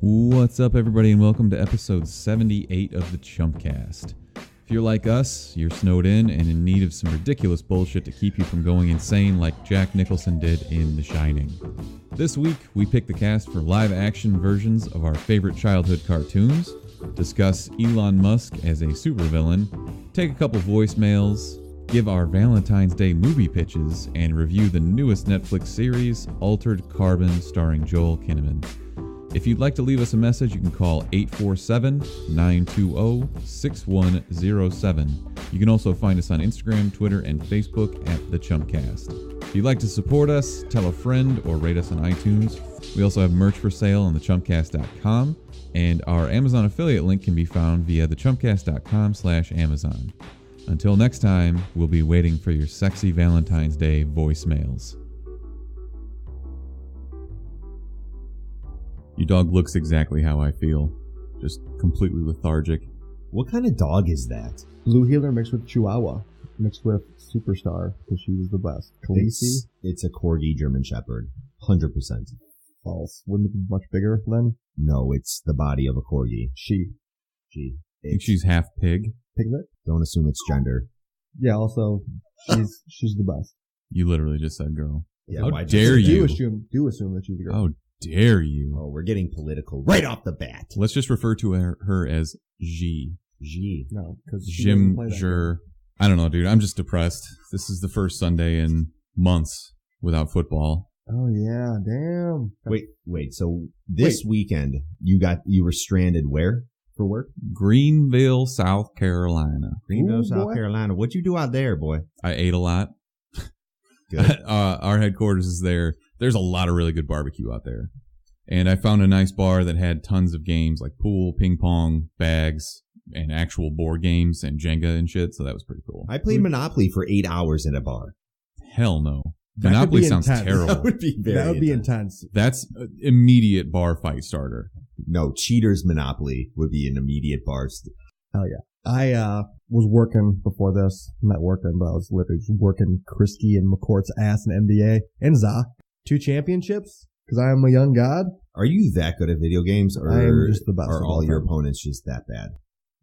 What's up, everybody, and welcome to episode 78 of the CHUMPcast. If you're like us, you're snowed in and in need of some ridiculous bullshit to keep you from going insane like Jack Nicholson did in The Shining. This week, we picked the cast for live-action versions of our favorite childhood cartoons, discuss Elon Musk as a supervillain, take a couple voicemails, give our Valentine's Day movie pitches, and review the newest Netflix series, Altered Carbon, starring Joel Kinnaman. If you'd like to leave us a message, you can call 847-920-6107. You can also find us on Instagram, Twitter, and Facebook at The CHUMPcast. If you'd like to support us, tell a friend, or rate us on iTunes. We also have merch for sale on thechumpcast.com, and our Amazon affiliate link can be found via thechumpcast.com/Amazon. Until next time, we'll be waiting for your sexy Valentine's Day voicemails. Your dog looks exactly how I feel. Just completely lethargic. What kind of dog is that? Blue Heeler mixed with Chihuahua, mixed with Superstar, because she was the best. Khaleesi? It's a Corgi German Shepherd. 100%. False. Wouldn't it be much bigger then? No, it's the body of a Corgi. She. I think she's half pig. Piglet? Don't assume it's gender. Yeah, also, she's the best. You literally just said girl. Yeah, how dare you? Do assume that she's a girl. How dare you? Oh, we're getting political right off the bat. Let's just refer to her as G. No, because Jim, Jer. I don't know, dude. I'm just depressed. This is the first Sunday in months without football. Oh, yeah. Damn. Wait. So this weekend, you were stranded where for work? Greenville, South Carolina. South Carolina. What'd you do out there, boy? I ate a lot. Good. Our headquarters is there. There's a lot of really good barbecue out there. And I found a nice bar that had tons of games like pool, ping pong, bags, and actual board games and Jenga and shit. So that was pretty cool. I played Monopoly for 8 hours in a bar. Hell no. Monopoly sounds terrible. That would be intense. That's immediate bar fight starter. No, Cheaters Monopoly would be an immediate bar. Hell yeah. I was working before this. Not working, but I was literally just working Krisky and McCourt's ass in NBA. And Za. 2 championships, because I am a young god. Are you that good at video games, or I am just the best are all your opponents just that bad?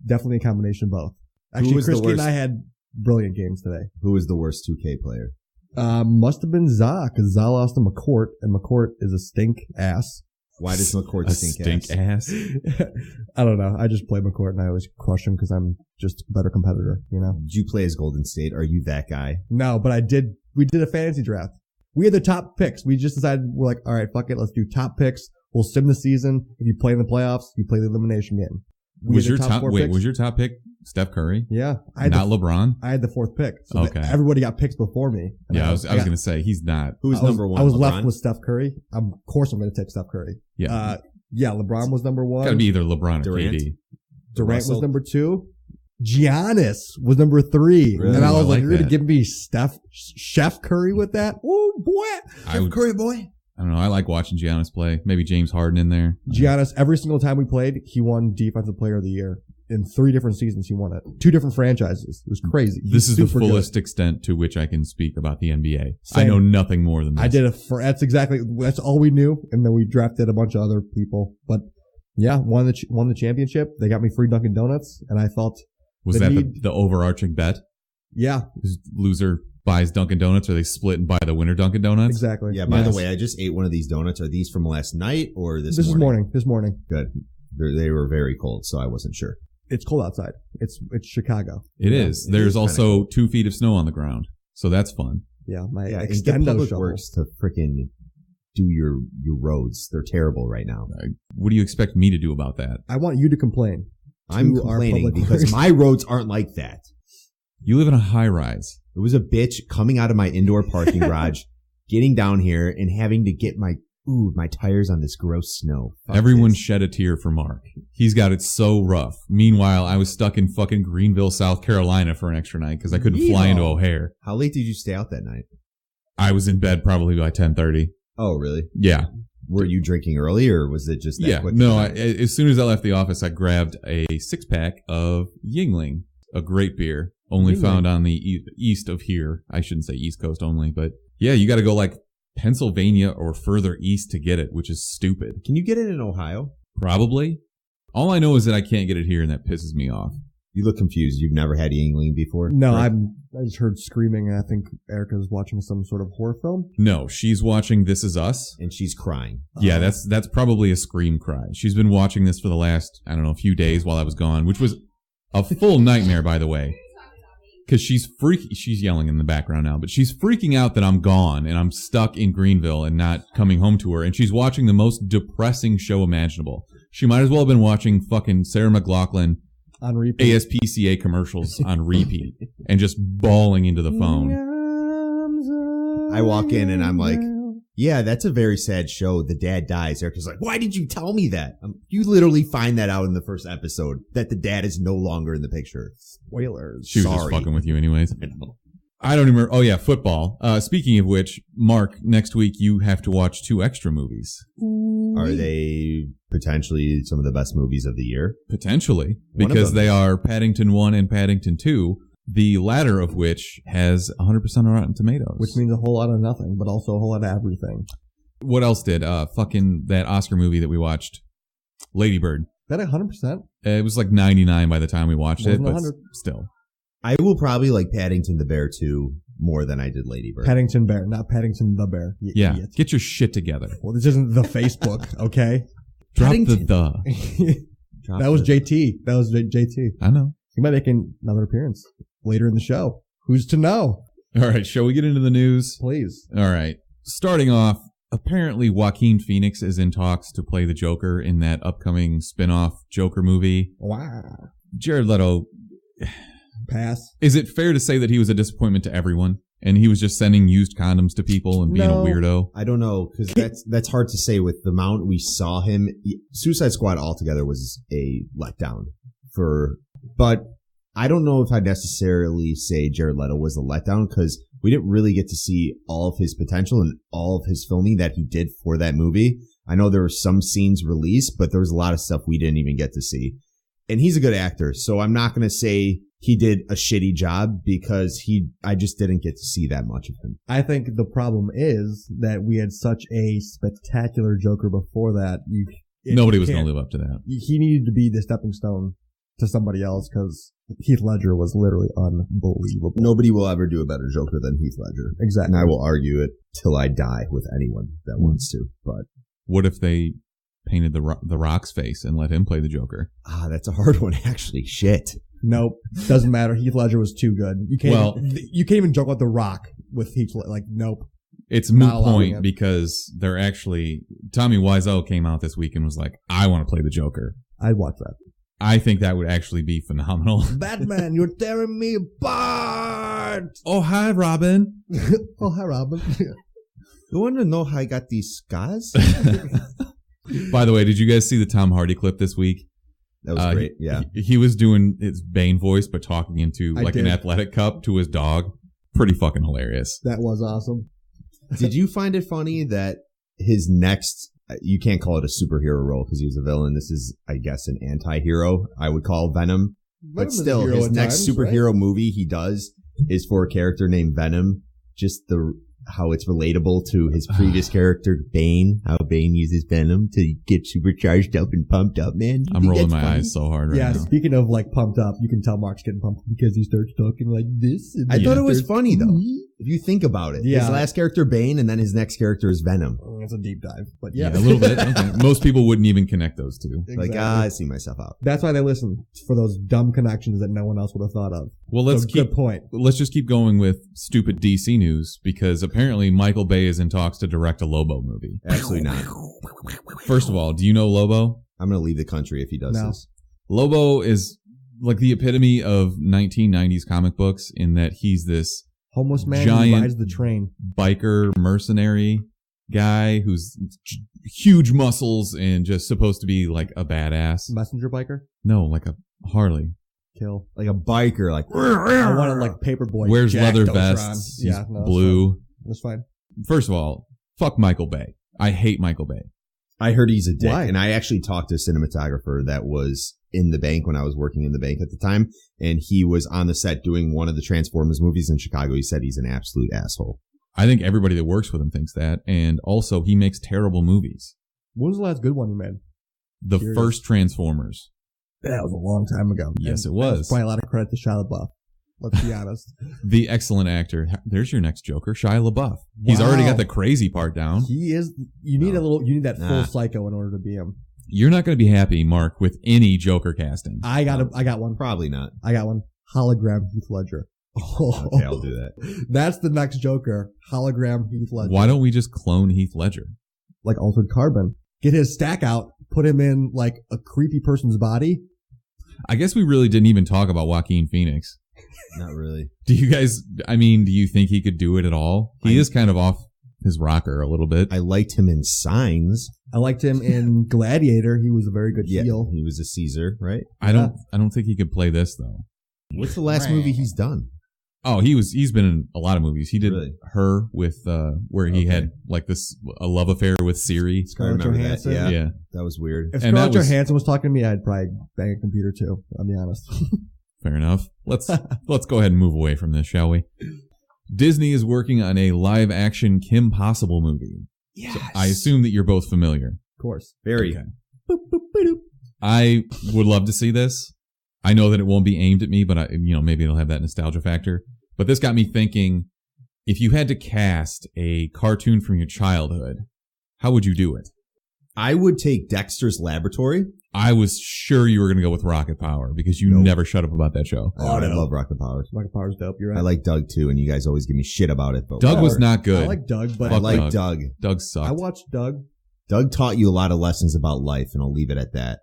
Definitely a combination of both. Actually, Krisky and I had brilliant games today. Who was the worst 2K player? Must have been Za, because Za lost to McCourt, and McCourt is a stink ass. Why does McCourt stink ass? I don't know. I just play McCourt, and I always crush him because I'm just a better competitor, you know? Did you play as Golden State? Are you that guy? No, but we did a fantasy draft. We had the top picks. We just decided, we're like, all right, fuck it. Let's do top picks. We'll sim the season. If you play in the playoffs, you play the elimination game. Was your top pick Steph Curry? Yeah. Not LeBron? I had the 4th pick. So okay. Everybody got picks before me. Yeah, I was going to say, he's not. Who's number one? I was LeBron? left with Steph Curry. Of course I'm going to take Steph Curry. Yeah. LeBron was number 1. Got to be either LeBron or Durant. KD. Durant was number 2. Giannis was number 3. Really? And I was like, you're going that. to give me Chef Curry with that? Oh, boy. Curry, boy. I don't know. I like watching Giannis play. Maybe James Harden in there. Giannis, every single time we played, he won Defensive Player of the Year. In 3 different seasons, he won it. 2 different franchises. It was crazy. This is the fullest extent to which I can speak about the NBA. Same. I know nothing more than this. I did that's all we knew. And then we drafted a bunch of other people. But yeah, won the championship. They got me free Dunkin' Donuts. And I thought, was that the overarching bet? Yeah. This loser buys Dunkin' Donuts, or they split and buy the winner Dunkin' Donuts? Exactly. Yeah, by the way, I just ate one of these donuts. Are these from last night or this morning? This morning. Good. They were very cold, so I wasn't sure. It's cold outside. It's Chicago. It is. There's also 2 feet of snow on the ground. So that's fun. Yeah, my Extendo Public shovel works to freaking do your roads. They're terrible right now. What do you expect me to do about that? I want you to complain. I'm complaining because my roads aren't like that. You live in a high rise. It was a bitch coming out of my indoor parking garage, getting down here and having to get my tires on this gross snow. Everyone shed a tear for Mark. He's got it so rough. Meanwhile, I was stuck in fucking Greenville, South Carolina for an extra night because I couldn't fly into O'Hare. How late did you stay out that night? I was in bed probably by 10:30. Oh, really? Yeah. Were you drinking early, or was it just that quick? No, as soon as I left the office, I grabbed a 6-pack of Yingling, a great beer, only found on the east of here. I shouldn't say East Coast only, but yeah, you got to go like Pennsylvania or further east to get it, which is stupid. Can you get it in Ohio? Probably. All I know is that I can't get it here, and that pisses me off. You look confused. You've never had Yingling before? No, right? I just heard screaming, and I think Erica's watching some sort of horror film. No, she's watching This Is Us. And she's crying. Yeah, that's probably a scream cry. She's been watching this for the last, I don't know, few days while I was gone, which was a full nightmare, by the way. Because she's yelling in the background now, but she's freaking out that I'm gone and I'm stuck in Greenville and not coming home to her. And she's watching the most depressing show imaginable. She might as well have been watching fucking Sarah McLachlan On repeat. ASPCA commercials on repeat and just bawling into the phone. I walk in and I'm like, yeah, that's a very sad show. The dad dies. Erica's like, why did you tell me that? You literally find that out in the first episode, that the dad is no longer in the picture. Spoilers. She was just fucking with you anyways. I don't remember. Oh, yeah, football. Speaking of which, Mark, next week you have to watch 2 extra movies. Are they potentially some of the best movies of the year? Potentially, because they are Paddington 1 and Paddington 2, the latter of which has 100% on Rotten Tomatoes. Which means a whole lot of nothing, but also a whole lot of everything. What else did? Fucking that Oscar movie that we watched, Lady Bird. That 100%? It was like 99 by the time we watched it, but 100. still. I will probably like Paddington the Bear 2 more than I did Lady Bird. Paddington Bear, not Paddington the Bear. Yeah, Idiot. get your shit together. Well, this isn't the Facebook, okay? Drop Paddington. That was JT. That was JT. I know. He might make another appearance later in the show. Who's to know? All right, shall we get into the news? Please. All right. Starting off, apparently Joaquin Phoenix is in talks to play the Joker in that upcoming spin-off Joker movie. Wow. Jared Leto, Pass. is it fair to say that he was a disappointment to everyone? And he was just sending used condoms to people and being a weirdo? I don't know, because that's hard to say with the amount we saw him. Suicide Squad altogether was a letdown but I don't know if I'd necessarily say Jared Leto was a letdown, because we didn't really get to see all of his potential and all of his filming that he did for that movie. I know there were some scenes released, but there was a lot of stuff we didn't even get to see. And he's a good actor, so I'm not going to say he did a shitty job, because I just didn't get to see that much of him. I think the problem is that we had such a spectacular Joker before that. Nobody was going to live up to that. He needed to be the stepping stone to somebody else, because Heath Ledger was literally unbelievable. Nobody will ever do a better Joker than Heath Ledger. Exactly. And I will argue it till I die with anyone that wants to. But what if they painted the Rock's face and let him play the Joker? That's a hard one, actually. Shit. Nope. Doesn't matter. Heath Ledger was too good. You can't even joke about The Rock with Heath Ledger. Like, nope. It's moot point, because they're actually... Tommy Wiseau came out this week and was like, I want to play the Joker. I'd watch that. I think that would actually be phenomenal. Batman, you're tearing me apart! Oh, hi, Robin. Oh, hi, Robin. You want to know how I got these scars? By the way, did you guys see the Tom Hardy clip this week? That was great, yeah. He was doing his Bane voice, but talking into an athletic cup to his dog. Pretty fucking hilarious. That was awesome. Did you find it funny that his next... You can't call it a superhero role because he was a villain. This is, I guess, an anti-hero. I would call Venom. But still, his next superhero movie he does is for a character named Venom. Just how it's relatable to his previous character, Bane. How Bane uses Venom to get supercharged up and pumped up, man. I'm rolling my eyes so hard right now. Yeah, speaking of like pumped up, you can tell Mark's getting pumped because he starts talking like this. I thought it was funny, though. If you think about it. His last character, Bane, and then his next character is Venom. That's a deep dive. But yeah. A little bit. Okay. Most people wouldn't even connect those two. Exactly. Like, I see myself out. That's why they listen for those dumb connections that no one else would have thought of. Well, good point. Let's just keep going with stupid DC news, because apparently Michael Bay is in talks to direct a Lobo movie. Absolutely not. First of all, do you know Lobo? I'm going to leave the country if he does this. Lobo is like the epitome of 1990s comic books in that he's this homeless man giant who rides the train, biker mercenary guy who's huge muscles and just supposed to be like a badass. Messenger biker? No, like a Harley. Kill. Like a biker, like... I wanted like Paperboy. Wears Jack leather Nicholson. vests. Yeah, He's blue. That's fine. First of all, fuck Michael Bay. I hate Michael Bay. I heard he's a dick. Why? And I actually talked to a cinematographer that was in the bank when I was working in the bank at the time. And he was on the set doing one of the Transformers movies in Chicago. He said he's an absolute asshole. I think everybody that works with him thinks that. And also, he makes terrible movies. When was the last good one you made? The Cheers. first Transformers. That was a long time ago. Yes, And it was. Probably a lot of credit to Shia LaBeouf. Let's be honest. The excellent actor. There's your next Joker, Shia LaBeouf. He's already got the crazy part down. He is. You need you need that full Nah. psycho in order to be him. You're not going to be happy, Mark, with any Joker casting. I got one. Probably not. I got one. Hologram Heath Ledger. Okay, I'll do that. That's the next Joker. Hologram Heath Ledger. Why don't we just clone Heath Ledger? Like Altered Carbon. Get his stack out. Put him in like a creepy person's body. I guess we really didn't even talk about Joaquin Phoenix. Not really. Do you guys, do you think he could do it at all? He is kind of off his rocker a little bit. I liked him in Signs. I liked him in Gladiator. He was a very good heel. He was a Caesar, right? I don't think he could play this though. What's the last movie he's done? Oh, he's been in a lot of movies. He did Really? Her with where he had like a love affair with Siri. Scarlett I remember Johansson. that. Yeah. That was weird. If And that Scarlett was- Johansson was talking to me, I'd probably bang a computer too. I'll be honest. Fair enough. Let's go ahead and move away from this, shall we? Disney is working on a live action Kim Possible movie. Yes. So I assume that you're both familiar. Of course. Very. Okay. Boop, boop, boop, boop. I would love to see this. I know that it won't be aimed at me, but maybe it'll have that nostalgia factor. But this got me thinking, if you had to cast a cartoon from your childhood, how would you do it? I would take Dexter's Laboratory. I was sure you were going to go with Rocket Power because you Nope. never shut up about that show. I love Rocket Power. Rocket Power's dope. You're right. I like Doug too, and you guys always give me shit about it. But Doug was whatever. not good. I like Doug, but I Fuck like Doug. Doug sucked. I watched Doug. Doug taught you a lot of lessons about life, and I'll leave it at that.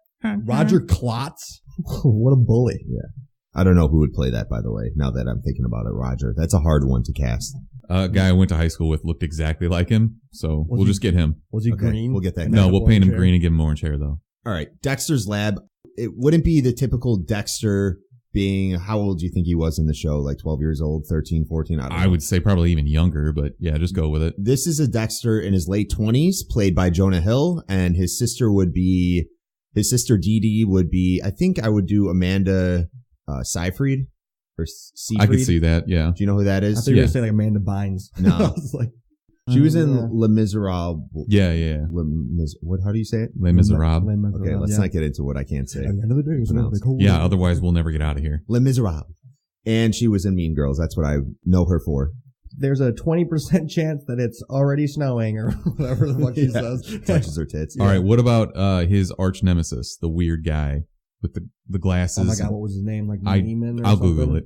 Roger Klotz. What a bully. I don't know who would play that, by the way, now that I'm thinking about it, Roger. That's a hard one to cast. A guy I went to high school with looked exactly like him, so we'll just get him. Was he Okay, green? we'll get that And No, had we'll the paint him orange green and give him orange hair, though. All right, Dexter's Lab. It wouldn't be the typical Dexter being, how old do you think he was in the show? Like 12 years old, 13, 14? I don't know. I would say probably even younger, but yeah, just go with it. This is a Dexter in his late 20s, played by Jonah Hill, and his sister Dee Dee would be, I think I would do Amanda Seyfried or Seyfried. I could see that, yeah. Do you know who that I is? thought you were Yeah. going to say like Amanda Bynes. No. I was like, She was in yeah. Les Miserables. Yeah. How do you say it? Les Miserables. Les Miserables, Okay, let's yeah. not get into what I can't say. At the end of the day, it's Pronounce. really cool. Yeah, otherwise we'll never get out of here. Les Miserables. And she was in Mean Girls. That's what I know her for. There's a 20% chance that it's already snowing or whatever the fuck he says. Touches her tits. All right, what about his arch nemesis, the weird guy with the glasses? Oh my god, what was his name? Like I- Neiman or I'll something? Google it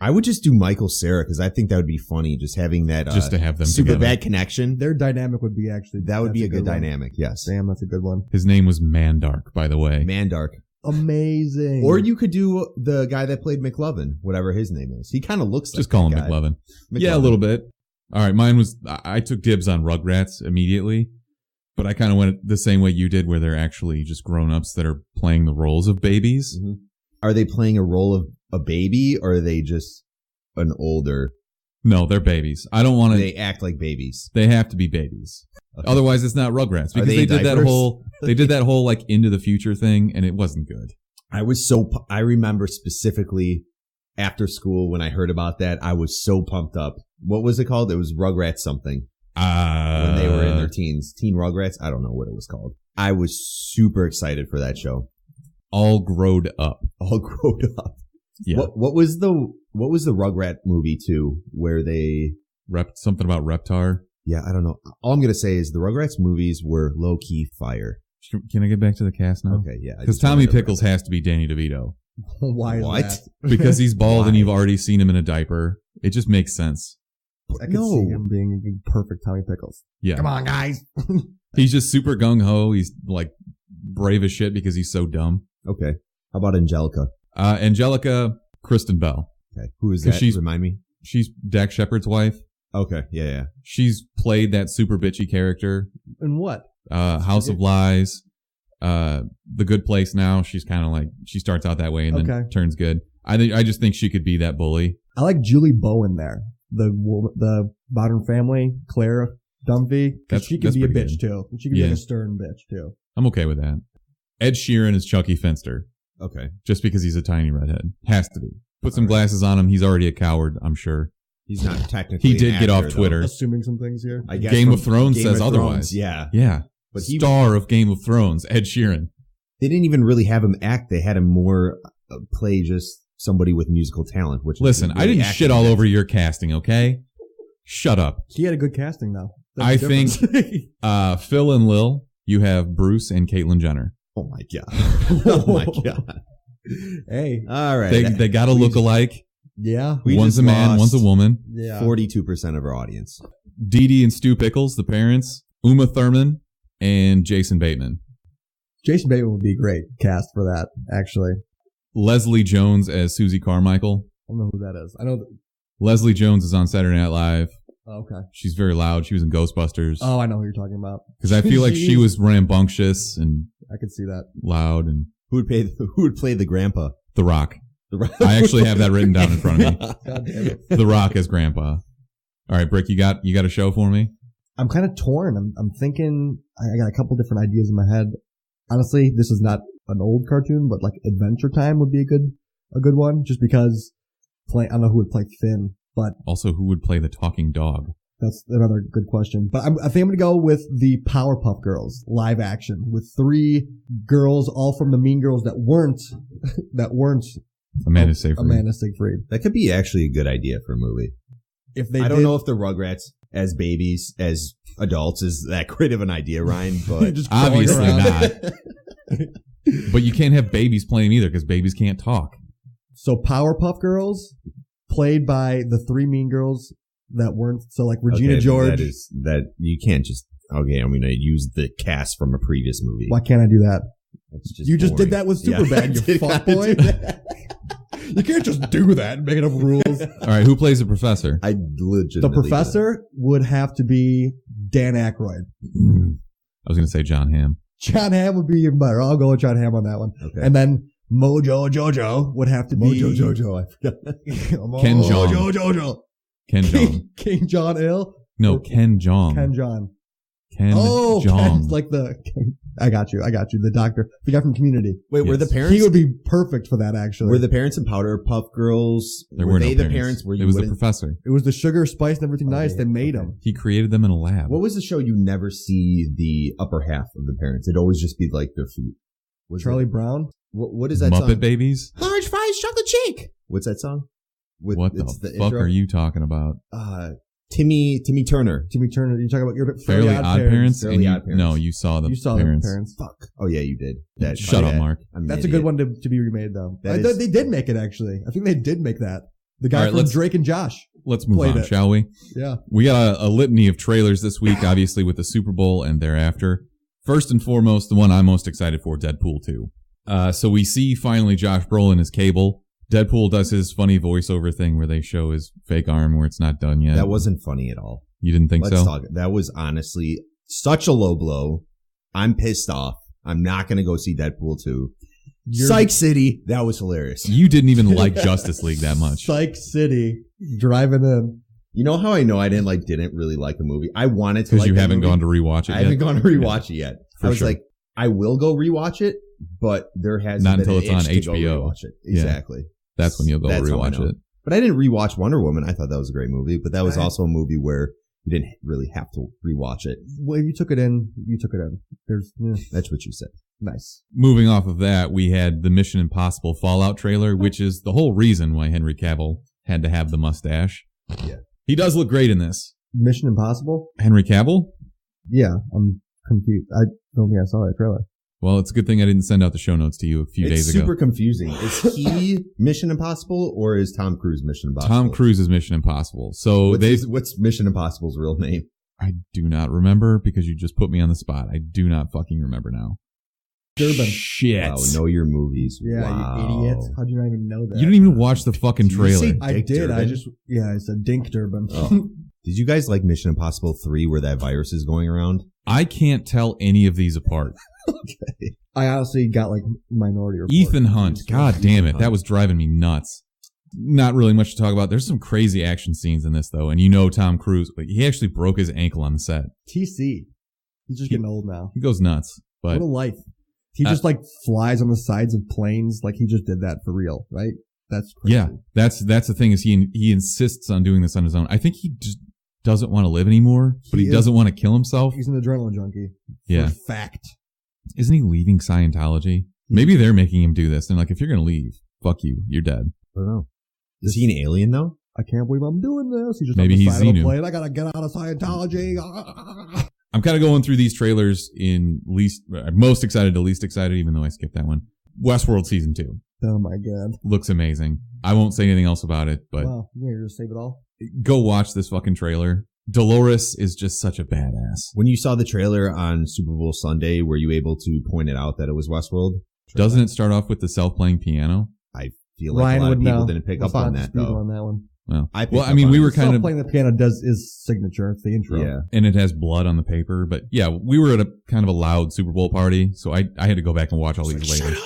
I would just do Michael Cera because I think that would be funny, just having that just to have them super together. bad connection. Their dynamic would be actually That would be a good one. dynamic, yes. Damn, that's a good one. His name was Mandark, by the way. Mandark. Amazing. Or you could do the guy that played McLovin, whatever his name is. He kind of looks Just like call him that guy. McLovin. Yeah, a little bit. All right, mine was, I took dibs on Rugrats immediately, but I kind of went the same way you did, where they're actually just grown-ups that are playing the roles of babies. Mhm. Are they playing a role of a baby, or are they just an older? No, they're babies. I don't want to. They act like babies. They have to be babies. Okay. Otherwise, it's not Rugrats Are because they they in did that diapers? whole they did that whole like into the future thing, and it wasn't good. I remember specifically after school when I heard about that, I was so pumped up. What was it called? It was Rugrats something. When they were in their teens. Teen Rugrats? I don't know what it was called. I was super excited for that show. all growed up. All grown up. Yeah, What was the Rugrat movie too, where they, something about Reptar. yeah, I don't know. All I'm going to say is the Rugrats movies were low key fire. Can I get back to the cast now? Okay, yeah. I Because just Tommy wanted to- Pickles has to be Danny DeVito Why is What? that? because he's bald and Why? you've already seen him in a diaper. It just makes sense. I could No. see him being a perfect Tommy Pickles. Yeah, Come on, guys. he's just super gung ho. He's like brave as shit because he's so dumb. Okay. How about Angelica? Angelica Kristen Bell. Okay. Who is 'Cause that? she's- Remind me. She's Dak Shepard's wife. Okay. Yeah. She's played that super bitchy character. And what? House of Lies, The Good Place. Now she's kind of like she starts out that way and Okay. then turns good. I just think she could be that bully. I like Julie Bowen there. The Modern Family, Claire Dunphy. 'Cause That's- she could that's be a pretty bitch good. too. She could be Yeah. like a stern bitch too. I'm okay with that. Ed Sheeran is Chucky Finster Okay. just because he's a tiny redhead. Has to be. Put some glasses on him. He's already a coward, I'm sure. He's not technically. He an did get actor, off Twitter. Assuming some things here. though. I guess Game from of Thrones Game says of otherwise. Thrones, yeah. Yeah. But he Star of Game of Thrones, Ed Sheeran. They didn't even really have him act. They had him more play just somebody with musical talent. Which listen, really I didn't shit all over your casting, okay? Shut up. He had a good casting though. I think Phil and Lil, you have Bruce and Caitlyn Jenner. Oh my god! Oh my god! Hey, all right, they got to look alike. Yeah, One's a man, one's a woman. Yeah, 42% of our audience. Dee Dee and Stu Pickles, the parents. Uma Thurman and Jason Bateman. Jason Bateman would be a great cast for that. Actually, Leslie Jones as Susie Carmichael. I don't know who that is. I know Leslie Jones is on Saturday Night Live. Oh, okay. She's very loud. She was in Ghostbusters. Oh, I know who you're talking about. Because I feel like she was rambunctious and I could see that. loud. And Who would play the grandpa? The Rock. The Rock. I actually have that written down in front of me. God damn it. The Rock as Grandpa. All right, Brick, you got a show for me? I'm kind of torn. I'm thinking. I got a couple different ideas in my head. Honestly, this is not an old cartoon, but like Adventure Time would be a good one. Just because I don't know who would play Finn. But Also, who would play the talking dog? that's another good question. But I think I'm going to go with the Powerpuff Girls live action with 3 girls, all from the Mean Girls that weren't Amanda Seyfried. Amanda Seyfried. That could be actually a good idea for a movie. If they I don't know if the Rugrats as babies, as adults, is that great of an idea, Ryan, but just crawling Obviously around. not. But you can't have babies playing either because babies can't talk. So Powerpuff Girls, played by the 3 Mean Girls that weren't. So like Regina George. That you can't just. Okay, I'm going to use the cast from a previous movie. Why can't I do that? It's just You just boring. did that with Yeah, Superbad, I you did fuck kinda boy. do that. You can't just do that and make up rules. All right, who plays the professor? I legitimately. The professor would have to be Dan Aykroyd. I was going to say John Hamm. John Hamm would be even better. I'll go with John Hamm on that one. Okay. And then Mojo Jojo would have to be Mojo Jojo. I forgot. Ken Jeong. Mojo Jojo. Ken Jeong. King John Ill. No, Ken Jeong. Ken John. Ken Oh, Jeong. Ken's like I got you. The doctor. The guy from Community. Wait, were Yes. the parents? He would be perfect for that, actually. Were the parents in Powderpuff Girls? There were were they no the parents? Where you it was the wouldn't- professor. It was the sugar, spice, and everything nice. They made okay. him. He created them in a lab. What was the show you never see the upper half of the parents? It'd always just be like their feet. Was Charlie it- Brown. What is that Muppet song? Babies? Large fries, chocolate shake. What's that song? What it's the fuck intro. are you talking about? Timmy Turner. Timmy Turner. You talking about your Fairly Odd Parents? Fairly And you- Odd Parents. No, you saw the You saw parents. the parents. Fuck. Oh yeah, you did. That, Shut up, yeah. Mark. I'm an That's a idiot. good one to be remade, though. That is- They did make it, actually. I think they did make that. The guy All right, from let's- Drake and Josh. Let's move Played on, it. shall we? Yeah. We got a litany of trailers this week, obviously with the Super Bowl and thereafter. First and foremost, the one I'm most excited for, Deadpool 2. So we see finally Josh Brolin as Cable. Deadpool does his funny voiceover thing where they show his fake arm where it's not done yet. That wasn't funny at all. You didn't think Let's so? talk. That was honestly such a low blow. I'm pissed off. I'm not going to go see Deadpool 2. Psych City. That was hilarious. You didn't even like Justice League that much. Psych City. Driving in. You know how I know I didn't really like the movie? I wanted to Because like you the haven't movie. gone to rewatch it I yet? haven't gone to rewatch it yet. For I was sure. like, I will go rewatch it, but there has Not been until an it's on itch to go HBO. rewatch it. Yeah. Exactly. That's when you'll go That's how I rewatch know. it. But I didn't rewatch Wonder Woman. I thought that was a great movie, but that was also a movie where you didn't really have to rewatch it. Well, if you took it in, you took it in. That's what you said. Nice. Moving off of that, we had the Mission Impossible Fallout trailer, which is the whole reason why Henry Cavill had to have the mustache. Yeah. He does look great in this. Mission Impossible? Henry Cavill? Yeah, I'm confused. I don't think I saw that trailer. Well, it's a good thing I didn't send out the show notes to you a few days It's ago. super confusing. Is he Mission Impossible or is Tom Cruise Mission Impossible? Tom Cruise is Mission Impossible. So What's Mission Impossible's real name? I do not remember because you just put me on the spot. I do not fucking remember now. Durban. Shit. Wow, know your movies. Yeah, wow. you idiot. How'd you not even know that? You didn't even watch the fucking Did you trailer. say I Dick did. I Durban? said Dink Durban. Oh. Did you guys like Mission Impossible 3 where that virus is going around? I can't tell any of these apart. Okay. I honestly got like Minority Report. Ethan Hunt. God damn it. That was driving me nuts. Not really much to talk about. There's some crazy action scenes in this, though. And you know Tom Cruise, but he actually broke his ankle on the set. TC. He's just getting old now. He goes nuts. But What a life. He just like flies on the sides of planes like he just did that for real, right? That's crazy. yeah, that's the thing is he insists on doing this on his own. I think he just doesn't want to live anymore, but he He doesn't want to kill himself. He's an adrenaline junkie. Yeah. For fact. Isn't he leaving Scientology? Maybe they're making him do this. And like, if you're going to leave, fuck you. You're dead. I don't know. Is he an alien though? I can't believe I'm doing this. He's just Maybe on the he's side of a Xenu. plane. I gotta get out of Scientology. I'm kind of going through these trailers in most excited to least excited, even though I skipped that one. Westworld Season 2. Oh my god. Looks amazing. I won't say anything else about it, but Wow, you're just save it all. go watch this fucking trailer. Dolores is just such a badass. When you saw the trailer on Super Bowl Sunday, were you able to point it out that it was Westworld? Doesn't it start off with the self-playing piano? I feel like Ryan a lot would of people know. didn't pick Let's up on not that speed though. on that one. Well, I picked well, up I mean, on we it. were kind Self of, playing the piano is signature. It's the intro. Yeah. and it has blood on the paper, but yeah, we were at a kind of a loud Super Bowl party, so I had to go back and watch all these later.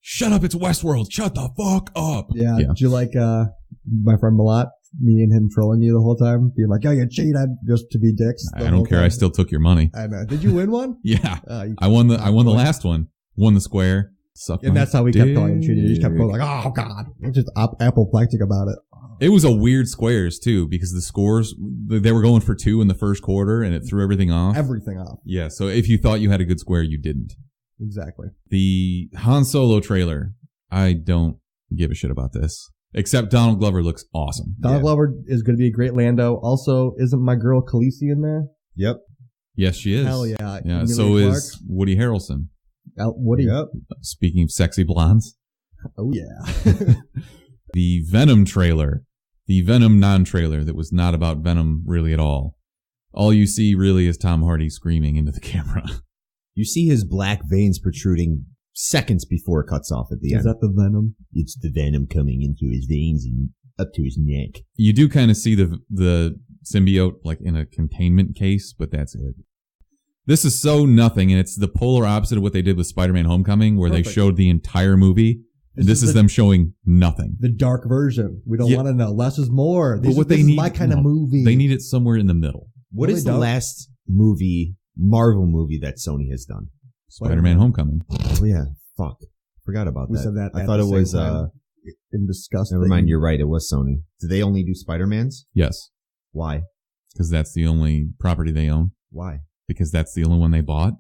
Shut up, it's Westworld. Shut the fuck up. Yeah. Did you like my friend Malat? Me and him trolling you the whole time, being like, "Oh, you cheated," just to be dicks. I don't care. I still took your money. I know. Did you win one? Yeah. You I won the last one. Won the square. Suck And my that's how we kept calling him cheating. He just kept dick. going like, "Oh God," it's just apoplectic about it. It was a weird squares too, because the scores, they were going for 2 in the first quarter and it threw everything off. Everything off. Yeah. So if you thought you had a good square, you didn't. Exactly. The Han Solo trailer, I don't give a shit about this. Except Donald Glover looks awesome. Donald Glover is going to be a great Lando. Also, isn't my girl Khaleesi in there? Yep. Yes, she is. Hell yeah. Yeah. Emilia So Clarke. is Woody Harrelson. Woody. Yep. Speaking of sexy blondes, Oh yeah. the Venom trailer, the Venom non-trailer that was not about Venom really at all. All you see really is Tom Hardy screaming into the camera. You see his black veins protruding seconds before it cuts off at the Is end. that the Venom? It's the venom coming into his veins and up to his neck. You do kind of see the symbiote like in a containment case, but that's it. This is so nothing, and it's the polar opposite of what they did with Spider-Man Homecoming, where they Perfect. showed the entire movie. And this is them showing nothing. The dark version. We don't Yeah. want to know. Less is more. But what this they is need, my kind of no, movie. They need it somewhere in the middle. What No, is they the don't. last Marvel movie that Sony has done? Spider-Man Homecoming. Oh yeah, fuck. Forgot about We that. said that I at thought the it same was time. In disgust. never mind, you're right, it was Sony. Did they only do Spider-Mans? Yes, Why? because that's the only property they own. Why? Because that's the only one they bought.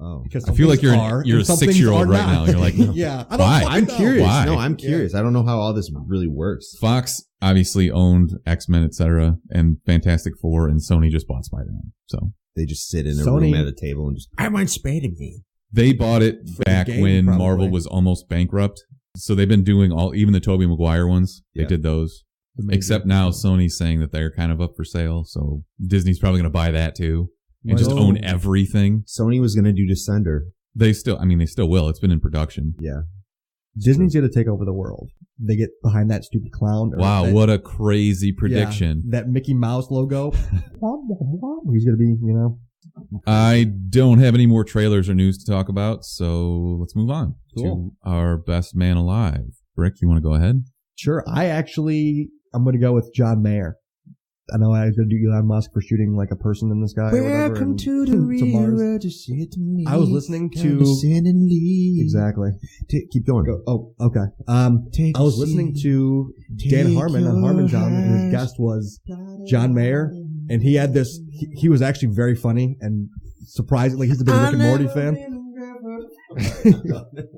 Oh. Because I feel like you're are, a and some things 6-year-old are right not. now. You're like, yeah. I don't why? fucking I'm know. curious. Why? No, I'm curious. I don't know how all this really works. Fox obviously owned X-Men, etc., and Fantastic Four, and Sony just bought Spider-Man. So They just sit in a Sony- room at a table and just, I want Spider-Man. they bought it For the back game, when probably. Marvel was almost bankrupt. So they've been doing even the Tobey Maguire ones. They Yeah. did those. Amazing. Except now Sony's saying that they're kind of up for sale. So Disney's probably going to buy that too and just Whoa. own everything. Sony was going to do Descender. They still will. It's been in production. Yeah. Disney's going to take over the world. They get behind that stupid clown. or Wow, that- what a crazy prediction. Yeah, that Mickey Mouse logo. He's going to be, I don't have any more trailers or news to talk about, so let's move on Cool. to our best man alive. Rick, you want to go ahead? Sure. I'm going to go with John Mayer. I know I was going to do Elon Musk for shooting like a person in the sky or whatever. Welcome and- to the Mars. just say it to me. I was listening to- Condescend and leave. Exactly. Keep going. Oh, okay. I was listening to Dan Harmon on Harmontown, and his guest was John Mayer, and he had this. He was actually very funny, and surprisingly, he's a big Rick and Morty fan.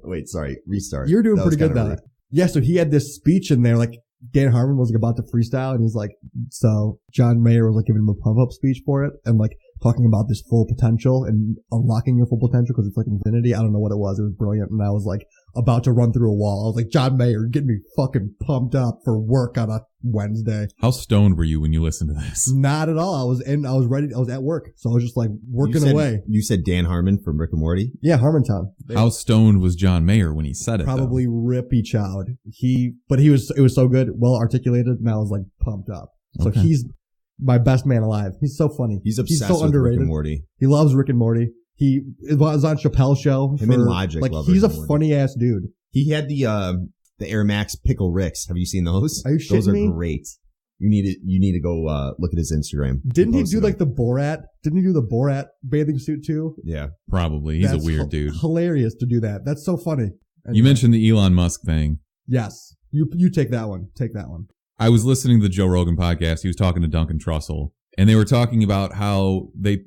Wait, sorry. Restart. You're doing That was pretty good kinda though. Yeah, so he had this speech in there, like Dan Harmon was like, about to freestyle, and he's like, so John Mayer was like giving him a pump up speech for it, and like talking about this full potential and unlocking your full potential because it's like infinity. I don't know what it was. It was brilliant, and I was like about to run through a wall. I was like, John Mayer, get me fucking pumped up for work on a Wednesday. How stoned were you when you listened to this? Not at all. I was ready. I was at work, so I was just like working away. You said Dan Harmon from Rick and Morty? Yeah, Harmontown. How stoned was John Mayer when he said it? Probably rippy chowed. It was so good, well articulated, and I was like pumped up. So Okay. he's my best man alive. He's so funny. He's obsessed so with underrated. Rick and Morty. He loves Rick and Morty. He was on Chappelle's show. Him and Logic Like love he's Rick a and Morty. funny ass dude. He had the Air Max Pickle Ricks. Have you seen those? Are you Those shitting are me? great. You need to go look at his Instagram. Didn't he do posted like them. the Borat? Didn't he do the Borat bathing suit too? Yeah. Probably. He's That's a weird dude. Hilarious to do that. That's so funny. You mentioned the Elon Musk thing. Yes. You take that one. Take that one. I was listening to the Joe Rogan podcast. He was talking to Duncan Trussell, and they were talking about how they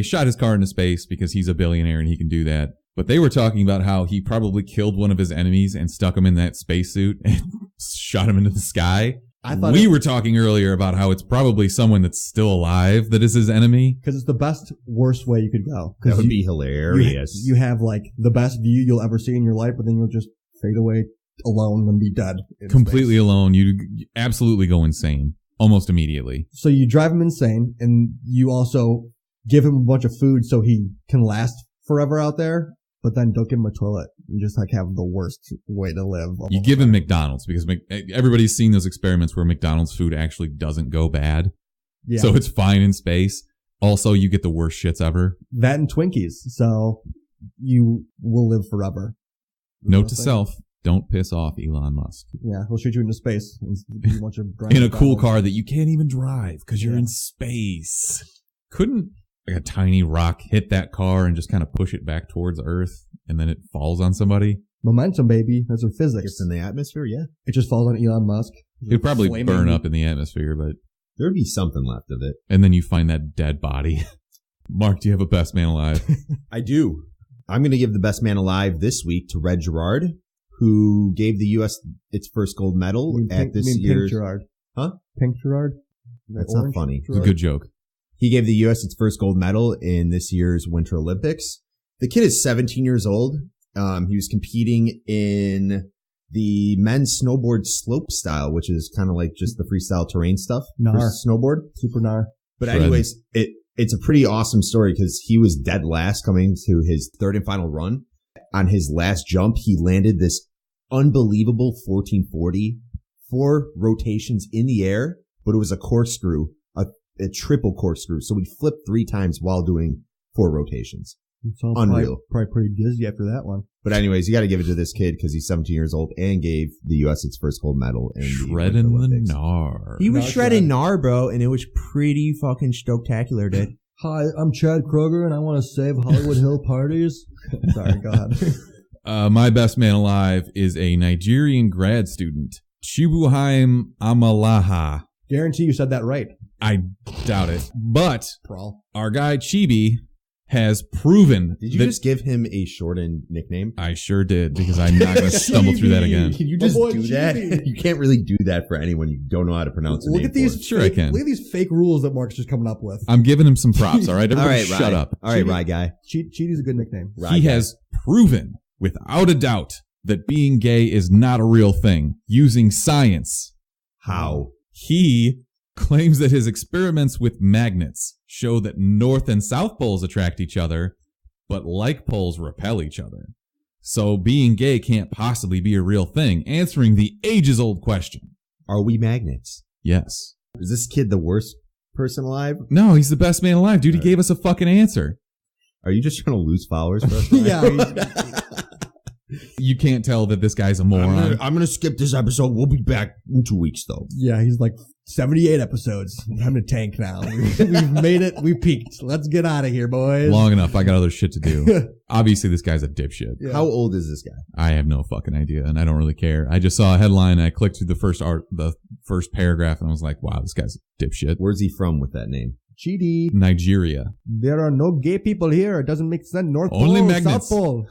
shot his car into space because he's a billionaire and he can do that. But they were talking about how he probably killed one of his enemies and stuck him in that spacesuit and shot him into the sky. We were talking earlier about how it's probably someone that's still alive that is his enemy. Because it's the best, worst way you could go. That would be hilarious. You have like the best view you'll ever see in your life, but then you'll just fade away alone and be dead. Completely alone. You absolutely go insane almost immediately. So you drive him insane, and you also give him a bunch of food so he can last forever out there. But then don't give him a toilet. You just like have the worst way to live. You give him McDonald's because everybody's seen those experiments where McDonald's food actually doesn't go bad. Yeah. So it's fine in space. Also, you get the worst shits ever. That and Twinkies. So you will live forever. Note to self, don't piss off Elon Musk. Yeah, he'll shoot you into space. In a cool car that you can't even drive because you're in space. Couldn't like a tiny rock hit that car and just kind of push it back towards Earth and then it falls on somebody? Momentum, baby. That's what physics. It's in the atmosphere, yeah. It just falls on Elon Musk. It'd probably burn up in the atmosphere, but there'd be something left of it. And then you find that dead body. Mark, do you have a best man alive? I do. I'm going to give the best man alive this week to Red Gerard, who gave the U.S. its first gold medal at this year's... Pink Gerard. Huh? Pink Gerard? That's not funny. It's a good joke. He gave the U.S. its first gold medal in this year's Winter Olympics. The kid is 17 years old. He was competing in the men's snowboard slope style, which is kind of like just the freestyle terrain stuff for snowboard. Super gnar. But anyways, it's a pretty awesome story because he was dead last coming to his third and final run. On his last jump, he landed this unbelievable 1440, 4 rotations in the air, but it was a corkscrew, a triple corkscrew. So we flipped 3 times while doing 4 rotations. Unreal. Probably pretty dizzy after that one. But anyways, you got to give it to this kid because he's 17 years old and gave the U.S. its first gold medal. Shredding the gnar. He was shredding gnar, bro, and it was pretty fucking stoktacular, dude. Hi, I'm Chad Kroger, and I want to save Hollywood Hill parties. Sorry, go ahead. My best man alive is a Nigerian grad student, Chibuhaim Amalaha. Guarantee you said that right. I doubt it. But our guy Chibi has proven. Did you just give him a shortened nickname? I sure did, because I'm not going to stumble through that again. Can you just do that? You can't really do that for anyone you don't know how to pronounce a name. Look at these. Sure, I can. Look at these fake rules that Mark's just coming up with. I'm giving him some props. All right, everybody, shut up. All right, Rye guy. Cheaty's a good nickname. He has proven, without a doubt, that being gay is not a real thing using science. How? He claims that his experiments with magnets show that north and south poles attract each other, but like poles repel each other. So being gay can't possibly be a real thing, answering the ages-old question. Are we magnets? Yes. Is this kid the worst person alive? No, he's the best man alive. Dude, he gave us a fucking answer. Are you just trying to lose followers for us? Yeah. You can't tell that this guy's a moron. I'm going to skip this episode. We'll be back in 2 weeks, though. Yeah, he's like 78 episodes. I'm to tank now. We've made it. We peaked. Let's get out of here, boys. Long enough. I got other shit to do. Obviously, this guy's a dipshit. Yeah. How old is this guy? I have no fucking idea, and I don't really care. I just saw a headline, and I clicked through the first paragraph, and I was like, wow, this guy's a dipshit. Where's he from with that name? Chidi. Nigeria. There are no gay people here. It doesn't make sense. North Only Pole, magnets. South Pole.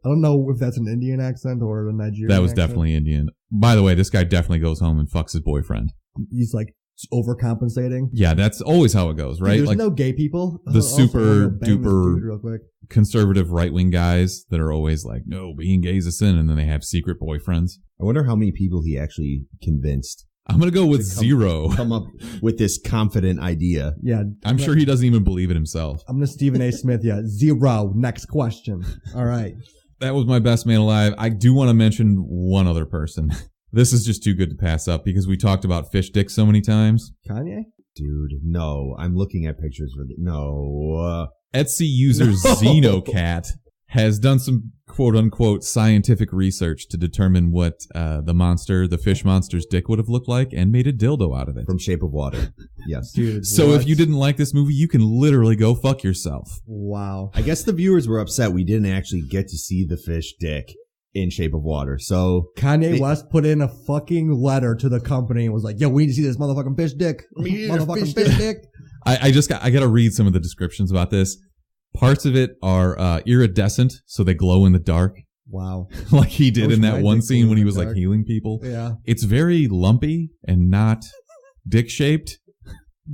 I don't know if that's an Indian accent or a Nigerian That was accent. definitely Indian. By the way, this guy definitely goes home and fucks his boyfriend. He's like overcompensating. Yeah, that's always how it goes, right? Dude, there's like no gay people. The super duper conservative right wing guys that are always like, no, being gay is a sin, and then they have secret boyfriends. I wonder how many people he actually convinced. I'm going to go with zero. Come up with this confident idea. Yeah. I'm sure he doesn't even believe it himself. I'm going to Stephen A. Smith. Yeah. 0. Next question. All right. That was my best man alive. I do want to mention one other person. This is just too good to pass up because we talked about fish dicks so many times. Kanye? Dude, no. I'm looking at pictures for no. Etsy user Xenocat has done some quote-unquote scientific research to determine what the fish monster's dick would have looked like and made a dildo out of it. From Shape of Water. Yes. Dude, so if you didn't like this movie, you can literally go fuck yourself. Wow. I guess the viewers were upset we didn't actually get to see the fish dick in Shape of Water. So Kanye West put in a fucking letter to the company and was like, yo, we need to see this motherfucking fish dick. Motherfucking fish dick. I got to read some of the descriptions about this. Parts of it are iridescent, so they glow in the dark. Wow. Like he did in that one scene when he was dark. like healing people. Yeah. It's very lumpy and not dick-shaped.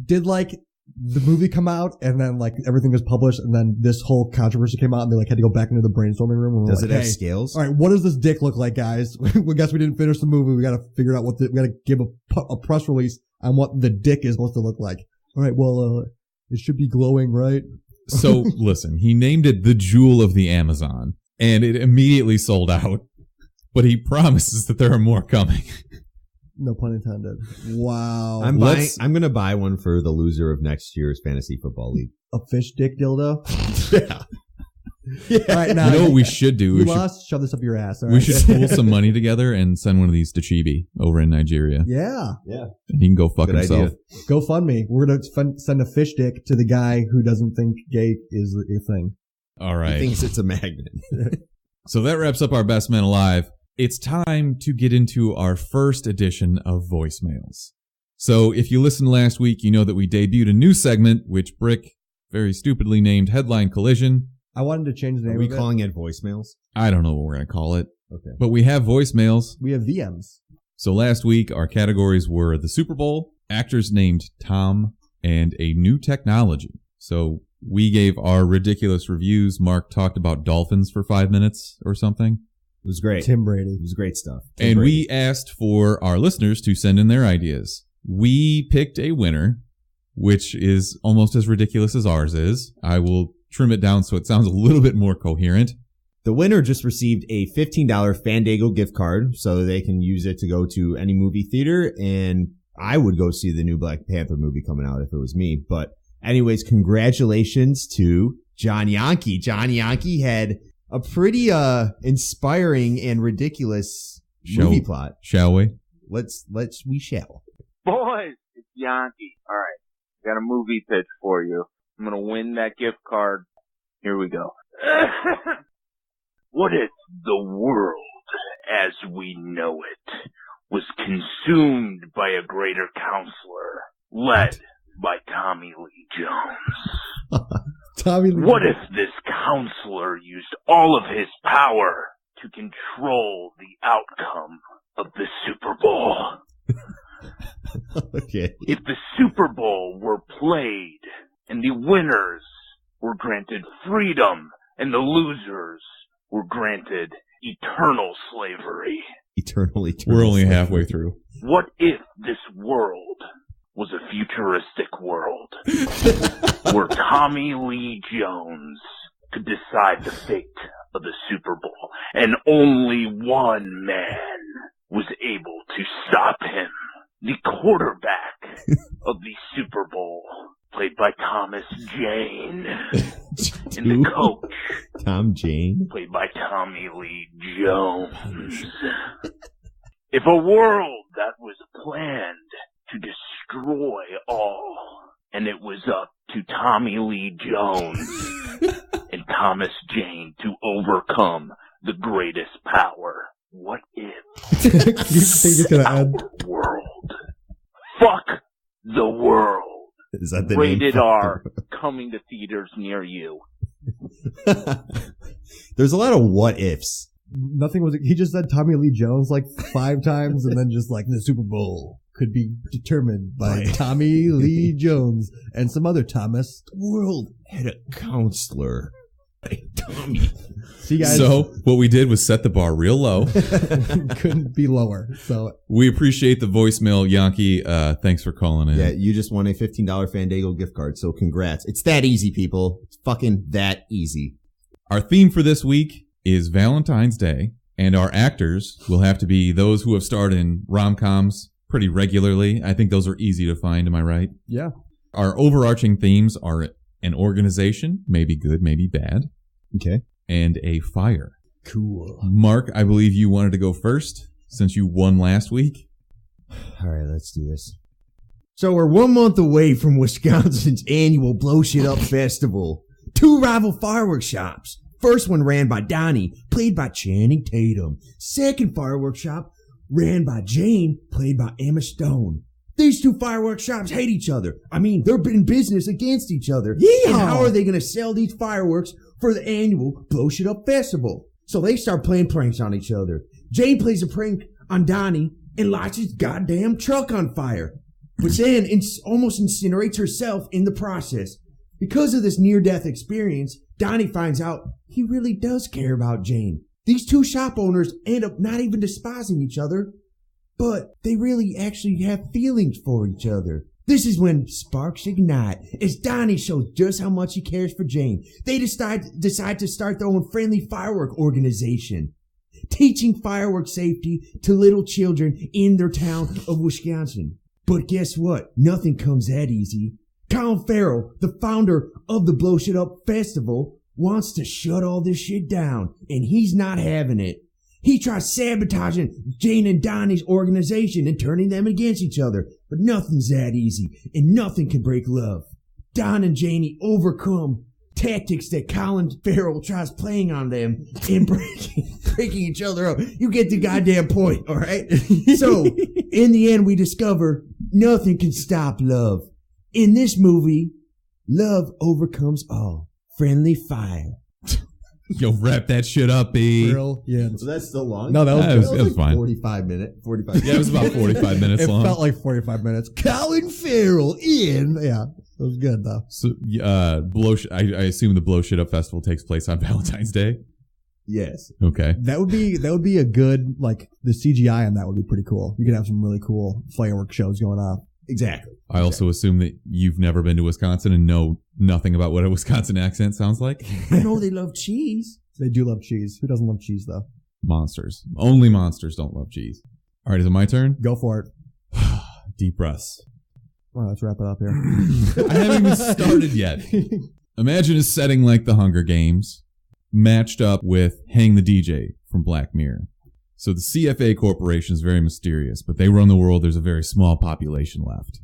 Did like the movie come out and then like everything was published and then this whole controversy came out and they like had to go back into the brainstorming room? And Does like, it have scales? All right, what does this dick look like, guys? We guess we didn't finish the movie. We got to figure out we got to give a press release on what the dick is supposed to look like. All right, well, it should be glowing, right? So listen, he named it the Jewel of the Amazon and it immediately sold out, but he promises that there are more coming. No pun intended. Wow. I'm going to buy one for the loser of next year's fantasy football league. A fish dick dildo? Yeah. All right, now, You know what we should do? You lost? Shove this up your ass. All We right? should pool some money together and send one of these to Chibi over in Nigeria. Yeah. And he can go fuck Good himself. idea. Go fund me. We're going to send a fish dick to the guy who doesn't think gay is a thing. All He right. thinks it's a magnet. So that wraps up our Best Men Alive. It's time to get into our first edition of voicemails. So if you listened last week, you know that we debuted a new segment, which Brick very stupidly named Headline Collision. I wanted to change the Are name we of it. calling it voicemails? I don't know what we're going to call it, Okay. but we have voicemails. We have VMs. So last week, our categories were the Super Bowl, actors named Tom, and a new technology. So we gave our ridiculous reviews. Mark talked about dolphins for 5 minutes or something. It was great. Tim Brady. It was great stuff. And we asked for our listeners to send in their ideas. We picked a winner, which is almost as ridiculous as ours is. I will trim it down so it sounds a little bit more coherent. The winner just received a $15 Fandango gift card, so they can use it to go to any movie theater. And I would go see the new Black Panther movie coming out if it was me. But anyways, congratulations to John Yankee. John Yankee had a pretty inspiring and ridiculous movie plot. Shall we? We shall. Boys, it's Yankee. All right, got a movie pitch for you. I'm gonna win that gift card. Here we go. What if the world, as we know it, was consumed by a greater counselor, led by Tommy Lee Jones? Tommy Lee. What if this counselor used all of his power to control the outcome of the Super Bowl? Okay. If the Super Bowl were played and the winners were granted freedom and the losers were granted eternal slavery. Eternally. We're only halfway through. What if this world was a futuristic world where Tommy Lee Jones could decide the fate of the Super Bowl and only one man was able to stop him? The quarterback of the Super Bowl, played by Thomas Jane, and the coach, Tom Jane, played by Tommy Lee Jones. If a world that was planned to destroy all, and it was up to Tommy Lee Jones and Thomas Jane to overcome the greatest power, what if You think it's gonna end? our world? Fuck the world. is that the Rated name? R, coming to theaters near you. There's a lot of what ifs. Nothing was. He just said Tommy Lee Jones like 5 times, and then just like the Super Bowl could be determined by Right. Tommy Lee Jones and some other Thomas. The world had a counselor. Tommy. See, guys, So what we did was set the bar real low. couldn't be lower. So We appreciate the voicemail, Yankee. Thanks for calling in. Yeah, you just won a $15 Fandango gift card, so congrats. It's that easy, people. It's fucking that easy. Our theme for this week is Valentine's Day, and our actors will have to be those who have starred in rom-coms pretty regularly. I think those are easy to find, am I right? yeah, Our overarching themes are an organization, maybe good, maybe bad, Okay. and a fire. cool. Mark, I believe you wanted to go first since you won last week. All right, let's do this. So we're 1 month away from Wisconsin's annual Blow Shit Up Festival. 2 rival fireworks shops. First one ran by Donnie, played by Channing Tatum. Second fireworks shop ran by Jane, played by Emma Stone. These two fireworks shops hate each other. I mean, they're in business against each other. Yeah. And how are they going to sell these fireworks for the annual Blow Shit Up Festival? So they start playing pranks on each other. Jane plays a prank on Donnie and lights his goddamn truck on fire. But then almost incinerates herself in the process. Because of this near-death experience, Donnie finds out he really does care about Jane. These two shop owners end up not even despising each other, but they really actually have feelings for each other. This is when sparks ignite, as Donnie shows just how much he cares for Jane. They decide to start their own friendly firework organization, teaching firework safety to little children in their town of Wisconsin. But guess what? Nothing comes that easy. Colin Farrell, the founder of the Blow Shit Up Festival, wants to shut all this shit down, and he's not having it. He tries sabotaging Jane and Donnie's organization and turning them against each other. But nothing's that easy, and nothing can break love. Don and Janie overcome tactics that Colin Farrell tries playing on them and breaking each other up. You get the goddamn point, all right? So, in the end, we discover nothing can stop love. In this movie, love overcomes all. Friendly fire. Yo, wrap that shit up, B. Brilliant. So that's still long? No, that was it was fine. 45 minutes. Yeah, it was about 45 minutes It long. felt like 45 minutes. Colin Farrell in. Yeah, it was good though. So, I assume the Blow Shit Up Festival takes place on Valentine's Day. Yes. Okay. That would be a good, like, the CGI on that would be pretty cool. You could have some really cool fireworks shows going on. Exactly. I also assume that you've never been to Wisconsin and know nothing about what a Wisconsin accent sounds like. I know they love cheese. They do love cheese. Who doesn't love cheese though? Monsters. Only monsters don't love cheese. All right, is it my turn? Go for it. Deep breaths. All right, let's wrap it up here. I haven't even started yet. Imagine a setting like the Hunger Games matched up with Hang the DJ from Black Mirror. So the CFA Corporation is very mysterious, but they run the world. There's a very small population left.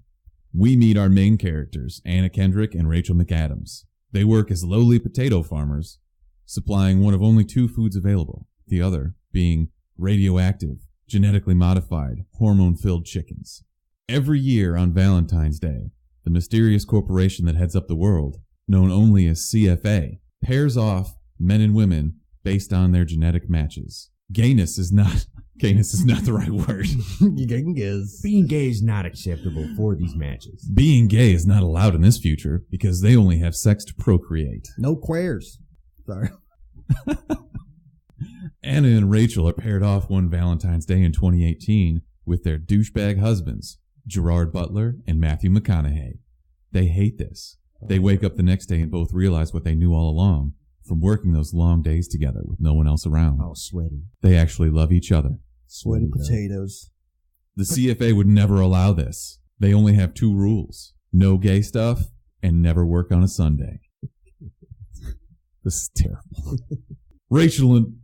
We meet our main characters, Anna Kendrick and Rachel McAdams. They work as lowly potato farmers, supplying one of only two foods available, the other being radioactive, genetically modified, hormone-filled chickens. Every year on Valentine's Day, the mysterious corporation that heads up the world, known only as CFA, pairs off men and women based on their genetic matches. Gayness is not the right word. Being gay is not acceptable for these matches. Being gay is not allowed in this future because they only have sex to procreate. No queers. Sorry. Anna and Rachel are paired off one Valentine's Day in 2018 with their douchebag husbands, Gerard Butler and Matthew McConaughey. They hate this. They wake up the next day and both realize what they knew all along from working those long days together with no one else around. Oh, sweaty. They actually love each other. Sweaty potatoes. The CFA would never allow this. They only have two rules. No gay stuff and never work on a Sunday. This is terrible. Rachel and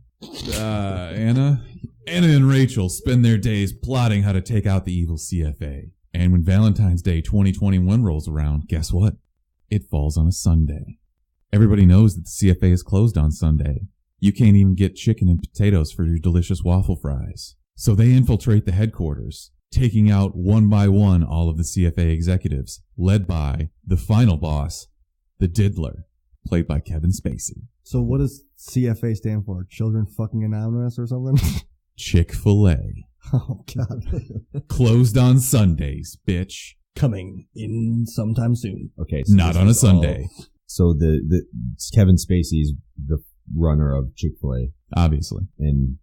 Anna and Rachel spend their days plotting how to take out the evil CFA. And when Valentine's Day 2021 rolls around, guess what? It falls on a Sunday. Everybody knows that the CFA is closed on Sunday. You can't even get chicken and potatoes for your delicious waffle fries. So they infiltrate the headquarters, taking out one by one all of the CFA executives, led by the final boss, the Diddler, played by Kevin Spacey. So what does CFA stand for? Children Fucking Anonymous or something? Chick-fil-A. Oh, God. Closed on Sundays, bitch. Coming in sometime soon. Okay. So Not on a Sunday. So the Kevin Spacey's the runner of Chick-fil-A Obviously. and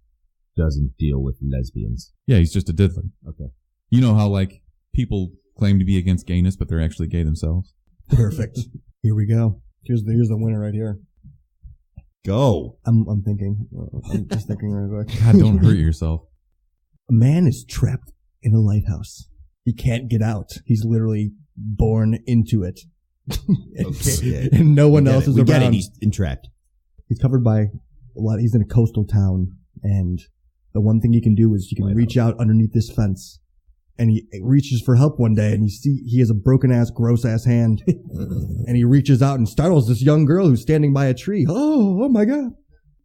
doesn't deal with lesbians. Yeah, he's just a diddler. Okay. You know how, like, people claim to be against gayness, but they're actually gay themselves? Perfect. Here we go. Here's the winner right here. Go. I'm thinking. I'm just thinking right quick. God, don't hurt yourself. A man is trapped in a lighthouse. He can't get out. He's literally born into it. Okay. And no one else is we around. get it. He's entrapped. He's covered by a lot. He's in a coastal town, and the one thing he can do is he can reach out underneath this fence, and he reaches for help one day, and he has a broken ass, gross ass hand, and he reaches out and startles this young girl who's standing by a tree. Oh my God!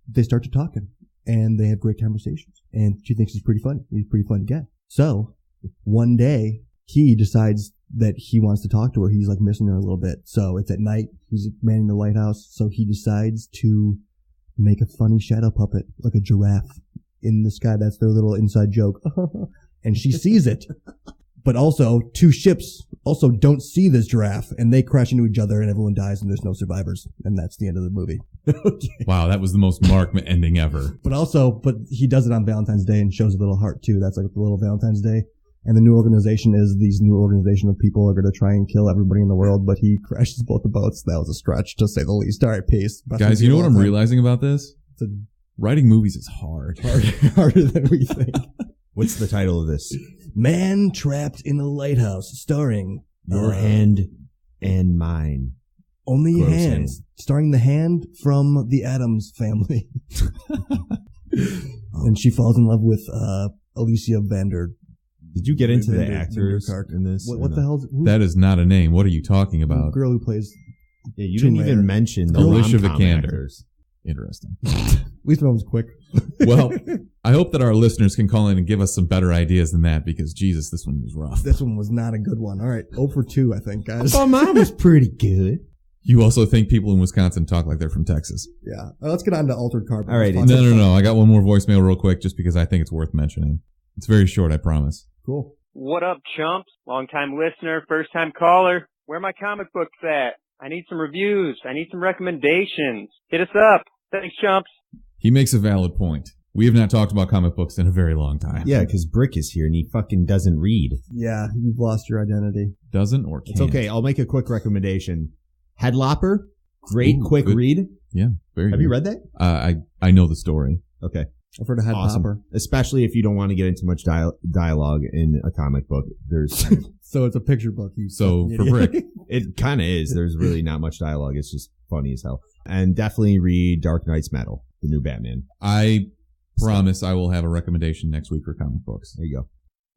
They start to talking, and they have great conversations, and she thinks he's pretty funny. He's a pretty funny guy. So one day he decides that he wants to talk to her. He's like missing her a little bit. So it's at night. He's manning the lighthouse. So he decides to make a funny shadow puppet, like a giraffe in the sky. That's their little inside joke. And she sees it. But also, two ships also don't see this giraffe, and they crash into each other, and everyone dies, and there's no survivors. And that's the end of the movie. Okay. Wow, that was the most Mark ending ever. But he does it on Valentine's Day and shows a little heart, too. That's like the little Valentine's Day. And the new organization is these new organization of people are going to try and kill everybody in the world, but he crashes both the boats. That was a stretch, to say the least. All right, peace. Guys, you know what I'm realizing about this? Writing movies is hard. Harder than we think. What's the title of this? Man Trapped in a Lighthouse, starring Your Hand and Mine. Only Hands, starring the hand from the Addams Family. And she falls in love with Alicia Vander. Did you get into the actors in this? What the hell? That is not a name. What are you talking about? The girl who plays... Yeah, you didn't even mention the Alicia rom-com Vikander. actors. Interesting. At least one was quick. Well, I hope that our listeners can call in and give us some better ideas than that, because Jesus, this one was rough. This one was not a good one. All right, 0 for 2, I think, guys. Oh, mine was pretty good. You also think people in Wisconsin talk like they're from Texas. Yeah. Let's get on to Altered Carbon. All right. No. I got one more voicemail real quick, just because I think it's worth mentioning. It's very short, I promise. Cool. What up, chumps? Long-time listener, first-time caller. Where are my comic books at? I need some reviews. I need some recommendations. Hit us up. Thanks, chumps. He makes a valid point. We have not talked about comic books in a very long time. Yeah, because Brick is here and he fucking doesn't read. Yeah, you've lost your identity. Doesn't or can't. It's okay. I'll make a quick recommendation. Headlopper. Great, quick good. read. Yeah, very Have good. you read that? I know the story. Okay. I've heard of Headlopper. Awesome. Especially if you don't want to get into much dialogue in a comic book. There's So it's a picture book. So for Brick, it kind of is. There's really not much dialogue. It's just funny as hell. And definitely read Dark Knight's Metal, the new Batman. I promise I will have a recommendation next week for comic books. There you go.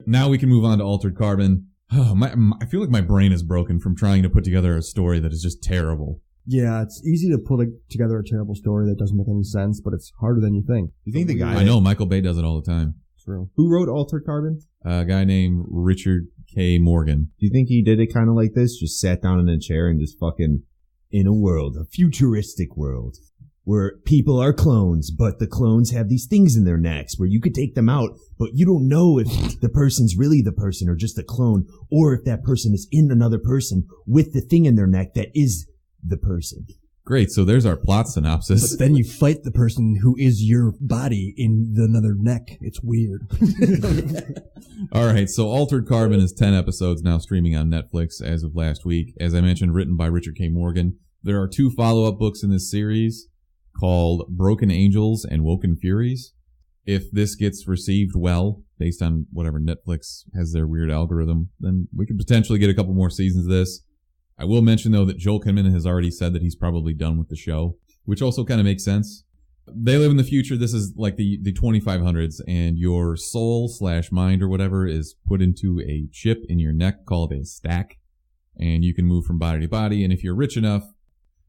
Now we can move on to Altered Carbon. Oh, I feel like my brain is broken from trying to put together a story that is just terrible. Yeah, it's easy to put together a terrible story that doesn't make any sense, but it's harder than you think. You think the guy... I know, Michael Bay does it all the time. True. Who wrote Altered Carbon? A guy named Richard K. Morgan. Do you think he did it kind of like this? Just sat down in a chair and just fucking... In a world, a futuristic world, where people are clones, but the clones have these things in their necks where you could take them out, but you don't know if the person's really the person or just a clone, or if that person is in another person with the thing in their neck that is the person. Great, so there's our plot synopsis. But then you fight the person who is your body in another neck. It's weird. All right, so Altered Carbon is 10 episodes now streaming on Netflix as of last week. As I mentioned, written by Richard K. Morgan. There are 2 follow-up books in this series called Broken Angels and Woken Furies. If this gets received well, based on whatever Netflix has their weird algorithm, then we could potentially get a couple more seasons of this. I will mention, though, that Joel Kinnaman has already said that he's probably done with the show, which also kind of makes sense. They live in the future. This is like the 2500s, and your soul/mind or whatever is put into a chip in your neck called a stack, and you can move from body to body. And if you're rich enough,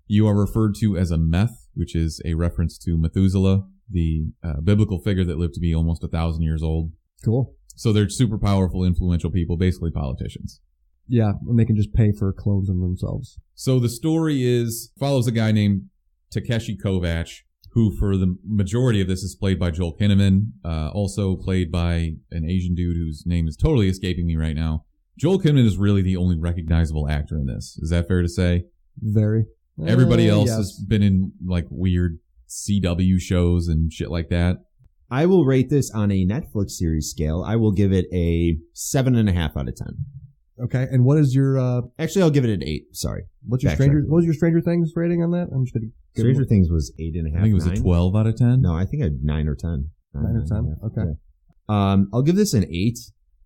you are referred to as a meth, which is a reference to Methuselah, the biblical figure that lived to be almost 1,000 years old. Cool. So they're super powerful, influential people, basically politicians. Yeah, and they can just pay for clones of themselves. So the story follows a guy named Takeshi Kovacs, who for the majority of this is played by Joel Kinnaman, also played by an Asian dude whose name is totally escaping me right now. Joel Kinnaman is really the only recognizable actor in this. Is that fair to say? Very. Everybody else yes. has been in like weird CW shows and shit like that. I will rate this on a Netflix series scale. I will give it a 7.5 out of 10. Okay, and what is your Actually, I'll give it an 8. Sorry. What was your Stranger Things rating on that? I'm just gonna Stranger Things was 8.5. I think it was 9. a 12 out of 10. No, I think a 9 or 10. 9 or 10. Okay. Yeah. I'll give this an 8.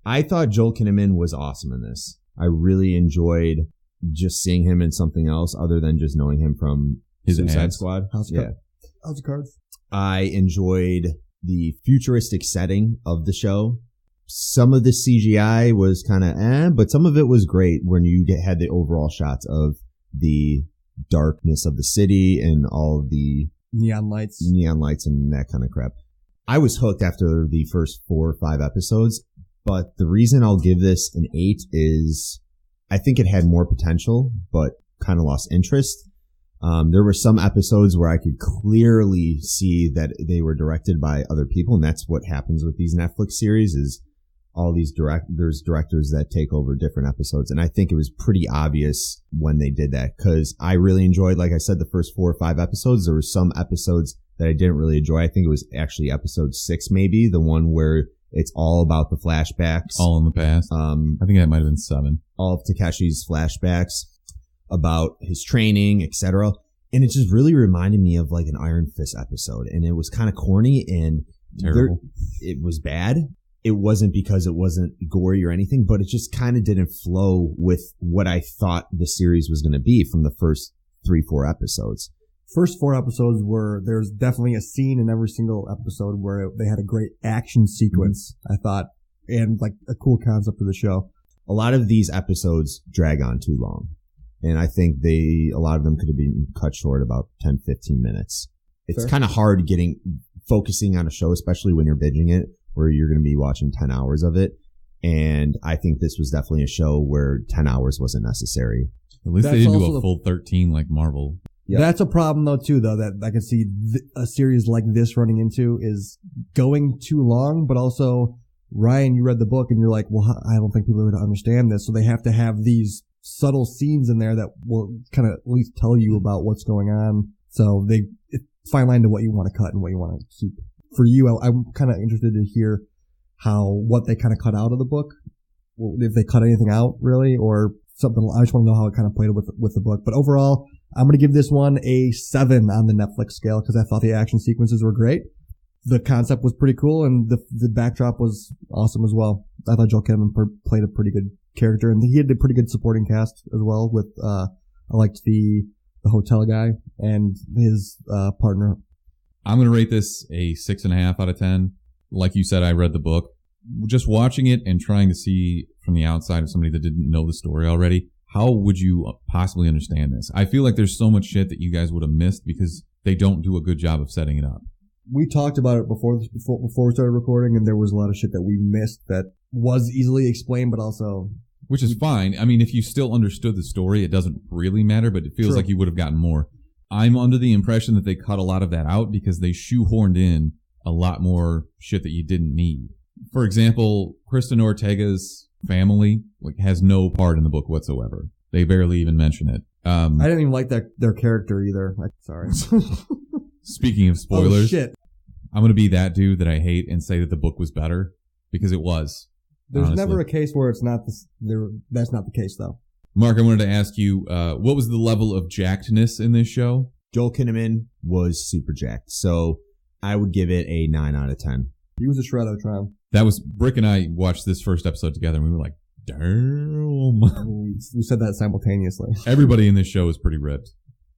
I thought Joel Kinnaman was awesome in this. I really enjoyed just seeing him in something else other than just knowing him from His Suicide ads. Squad. House of Cards. I enjoyed the futuristic setting of the show. Some of the CGI was kind of but some of it was great when you had the overall shots of the darkness of the city and all of the neon lights and that kind of crap. I was hooked after the first 4 or 5 episodes. But the reason I'll give this an 8 is I think it had more potential, but kind of lost interest. There were some episodes where I could clearly see that they were directed by other people, and that's what happens with these Netflix series is all these directors that take over different episodes. And I think it was pretty obvious when they did that because I really enjoyed, like I said, the first 4 or 5 episodes. There were some episodes that I didn't really enjoy. I think it was actually episode 6, maybe the one where it's all about the flashbacks. All in the past. I think that might have been 7. All of Takeshi's flashbacks about his training, etc. And it just really reminded me of like an Iron Fist episode. And it was kind of corny and terrible. It was bad. It wasn't because it wasn't gory or anything, but it just kind of didn't flow with what I thought the series was going to be from the first 3-4 episodes. First 4 episodes there's definitely a scene in every single episode where they had a great action sequence, I thought, and like a cool concept for the show. A lot of these episodes drag on too long. And I think a lot of them could have been cut short about 10, 15 minutes. It's kind of hard focusing on a show, especially when you're binging it, where you're going to be watching 10 hours of it. And I think this was definitely a show where 10 hours wasn't necessary. At least they didn't do a full 13 like Marvel. Yep. That's a problem though too, though, that I can see a series like this running into is going too long, but also, Ryan, you read the book and you're like, well, I don't think people are going to understand this. So they have to have these subtle scenes in there that will kind of at least tell you about what's going on. So it's fine line to what you want to cut and what you want to keep. For you, I'm kind of interested to hear what they kind of cut out of the book, if they cut anything out really, or something. I just want to know how it kind of played with the book. But overall, I'm going to give this one a 7 on the Netflix scale because I thought the action sequences were great. The concept was pretty cool and the backdrop was awesome as well. I thought Joel Kinnaman played a pretty good character and he had a pretty good supporting cast as well with, I liked the hotel guy and his, partner. I'm going to rate this a 6.5 out of 10. Like you said, I read the book. Just watching it and trying to see from the outside of somebody that didn't know the story already, how would you possibly understand this? I feel like there's so much shit that you guys would have missed because they don't do a good job of setting it up. We talked about it before we started recording, and there was a lot of shit that we missed that was easily explained, but also... Which is fine. I mean, if you still understood the story, it doesn't really matter, but it feels like you would have gotten more. I'm under the impression that they cut a lot of that out because they shoehorned in a lot more shit that you didn't need. For example, Kristen Ortega's family has no part in the book whatsoever. They barely even mention it. I didn't even like their character either. Sorry. Speaking of spoilers, oh, shit. I'm going to be that dude that I hate and say that the book was better because it was. There's honestly never a case where it's not that's not the case though. Mark, I wanted to ask you, what was the level of jackedness in this show? Joel Kinnaman was super jacked, so I would give it a 9 out of 10. He was a shredotron. That was Brick and I watched this first episode together, and we were like, "Damn!" We said that simultaneously. Everybody in this show is pretty ripped.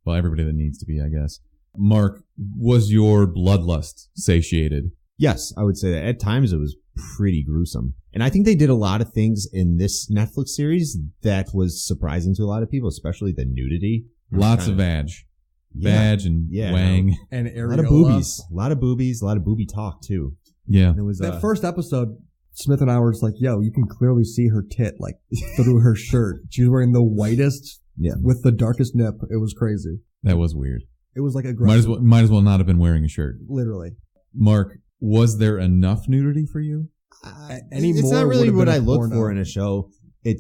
Well, everybody that needs to be, I guess. Mark, was your bloodlust satiated? Yes, I would say that. At times, it was pretty gruesome. And I think they did a lot of things in this Netflix series that was surprising to a lot of people, especially the nudity. Lots of vag. Vag and wang. And a lot of boobies. A lot of boobies. A lot of booby talk, too. Yeah. And it was that first episode, Smith and I were just like, yo, you can clearly see her tit, like, through her shirt. She was wearing the whitest with the darkest nip. It was crazy. That was weird. It was like aggressive. Might as well not have been wearing a shirt. Literally. Mark, was there enough nudity for you? It's not really what I look for in a show. I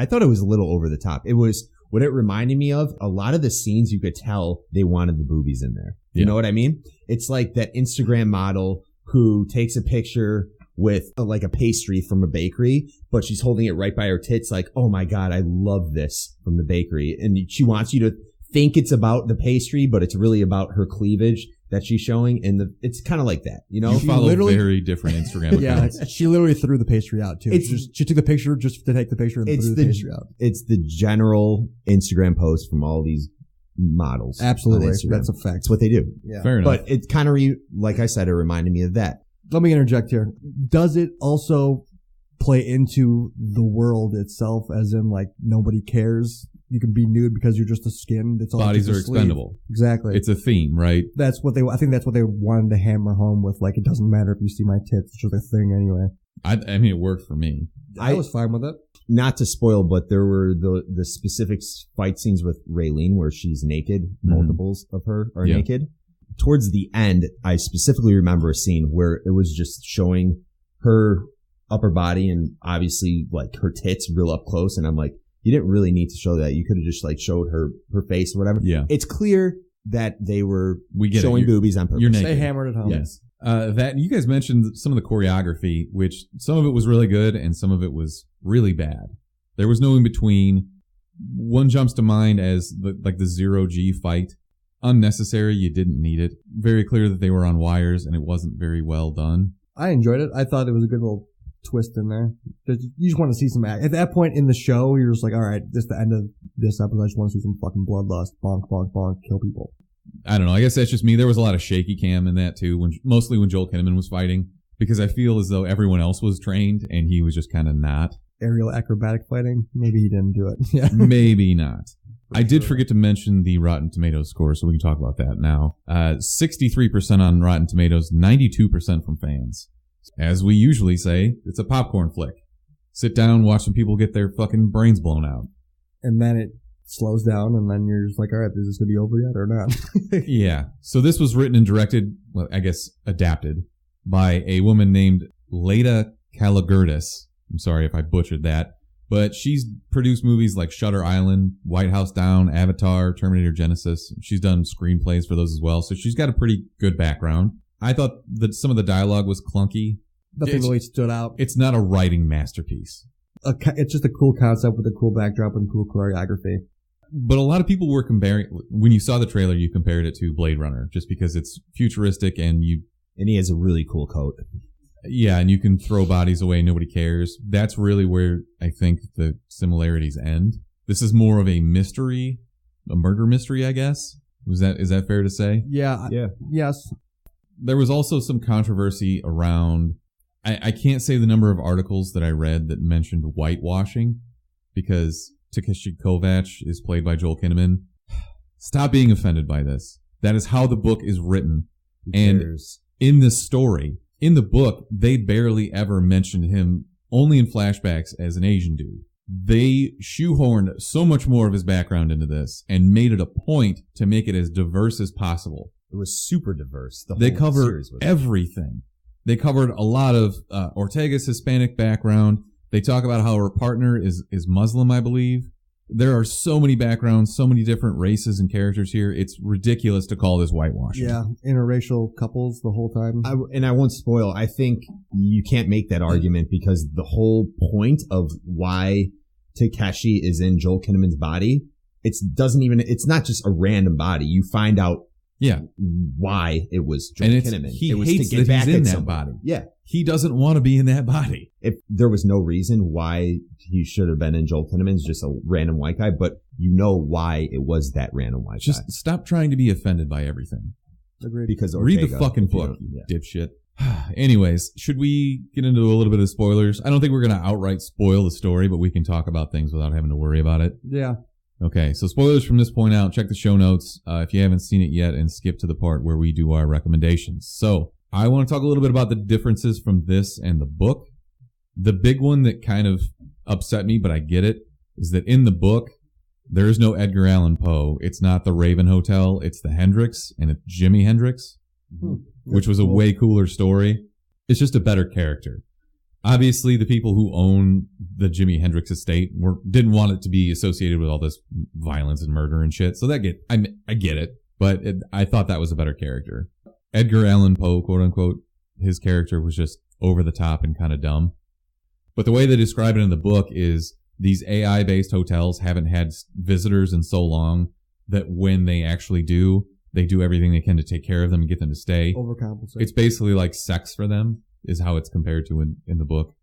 thought it was a little over the top. It was what it reminded me of. A lot of the scenes you could tell they wanted the boobies in there. You know what I mean? It's like that Instagram model who takes a picture with like a pastry from a bakery, but she's holding it right by her tits like, oh my God, I love this from the bakery. And she wants you to think it's about the pastry, but it's really about her cleavage that she's showing. And it's kind of like that, you know? You follow very different Instagram accounts. Yeah, she literally threw the pastry out too. She took the picture just to take the picture and threw the pastry out. It's the general Instagram post from all these models. Absolutely. That's a fact. That's what they do. Yeah. Fair enough. But it kind of, like I said, it reminded me of that. Let me interject here. Does it also play into the world itself, as in like nobody cares? you can be nude because you're just a skin. It's all Bodies just are a sleeve. expendable. Exactly. It's a theme, right? I think that's what they wanted to hammer home with. Like, it doesn't matter if you see my tits. It's just a thing anyway. I mean, it worked for me. I was fine with it. Not to spoil, but there were the specific fight scenes with Raylene where she's naked. Multiples of her are naked. Towards the end, I specifically remember a scene where it was just showing her upper body and obviously like her tits real up close. And I'm like, you didn't really need to show that. You could have just like showed her face or whatever. Yeah. It's clear that they were showing boobies on purpose. You're naked. They hammered it home. Yes. That you guys mentioned some of the choreography, which some of it was really good and some of it was really bad. There was no in between. One jumps to mind as the 0G fight. Unnecessary. You didn't need it. Very clear that they were on wires and it wasn't very well done. I enjoyed it. I thought it was a good little twist in there. You just want to see some act. At that point in the show, you're just like, all right, this is the end of this episode. I just want to see some fucking bloodlust. Bonk, bonk, bonk. Kill people. I don't know. I guess that's just me. There was a lot of shaky cam in that too, mostly when Joel Kinnaman was fighting, because I feel as though everyone else was trained and he was just kind of not. Aerial acrobatic fighting. Maybe he didn't do it. Yeah. Maybe not. I did forget to mention the Rotten Tomatoes score, so we can talk about that now. 63% on Rotten Tomatoes, 92% from fans. As we usually say, it's a popcorn flick. Sit down, watch some people get their fucking brains blown out. And then it slows down, and then you're just like, all right, is this going to be over yet or not? Yeah. So this was written and directed, well, I guess adapted, by a woman named Leda Kalogridis. I'm sorry if I butchered that. But she's produced movies like Shutter Island, White House Down, Avatar, Terminator Genesis. She's done screenplays for those as well. So she's got a pretty good background. I thought that some of the dialogue was clunky. Nothing really stood out. It's not a writing masterpiece. It's just a cool concept with a cool backdrop and cool choreography. But a lot of people were comparing, when you saw the trailer, you compared it to Blade Runner just because it's futuristic and he has a really cool coat. Yeah, and you can throw bodies away, nobody cares. That's really where I think the similarities end. This is more of a mystery, a murder mystery, I guess. Is that fair to say? Yeah. Yes. There was also some controversy around, I can't say the number of articles that I read that mentioned whitewashing, because Takeshi Kovacs is played by Joel Kinnaman. Stop being offended by this. That is how the book is written. And in this story, in the book, they barely ever mentioned him, only in flashbacks, as an Asian dude. They shoehorned so much more of his background into this and made it a point to make it as diverse as possible. It was super diverse. They covered everything. They covered a lot of Ortega's Hispanic background. They talk about how her partner is Muslim, I believe. There are so many backgrounds, so many different races and characters here. It's ridiculous to call this whitewashing. Yeah, interracial couples the whole time. I won't spoil. I think you can't make that argument because the whole point of why Takeshi is in Joel Kinnaman's body, it's not just a random body. You find out why it was Joel Kinnaman. He hates that he's in that body. Yeah. He doesn't want to be in that body. If there was no reason why he should have been in Joel Kinnaman's, just a random white guy, but you know why it was that random white guy. Just stop trying to be offended by everything. Agreed. Because Ortega, read the fucking book, you dipshit. Anyways, should we get into a little bit of spoilers? I don't think we're going to outright spoil the story, but we can talk about things without having to worry about it. Yeah. Okay, so spoilers from this point out. Check the show notes if you haven't seen it yet, and skip to the part where we do our recommendations. So I want to talk a little bit about the differences from this and the book. The big one that kind of upset me, but I get it, is that in the book, there is no Edgar Allan Poe. It's not the Raven Hotel. It's the Hendricks, and it's Jimi Hendrix, which was a way cooler story. It's just a better character. Obviously, the people who own the Jimi Hendrix estate didn't want it to be associated with all this violence and murder and shit. So I get it, but I thought that was a better character. Edgar Allan Poe, quote unquote, his character was just over the top and kind of dumb. But the way they describe it in the book is these AI-based hotels haven't had visitors in so long that when they actually do, they do everything they can to take care of them and get them to stay. Overcompensate. It's basically like sex for them, is how it's compared to in the book.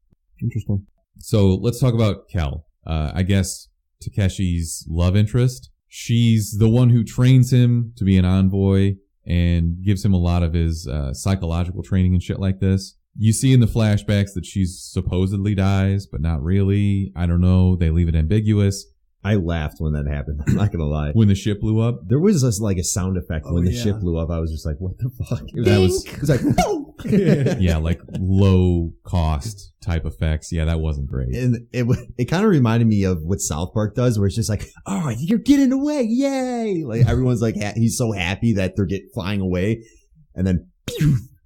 Interesting. So let's talk about Kel. I guess Takeshi's love interest. She's the one who trains him to be an envoy and gives him a lot of his psychological training and shit like this. You see in the flashbacks that she supposedly dies, but not really. I don't know. They leave it ambiguous. I laughed when that happened. I'm not gonna lie. When the ship blew up? There was a sound effect when the ship blew up. I was just like, what the fuck? It was like, yeah, like low cost type effects. Yeah, that wasn't great. and it kind of reminded me of what South Park does, where it's just like, oh, you're getting away, yay! Like everyone's like, he's so happy that they're flying away, and then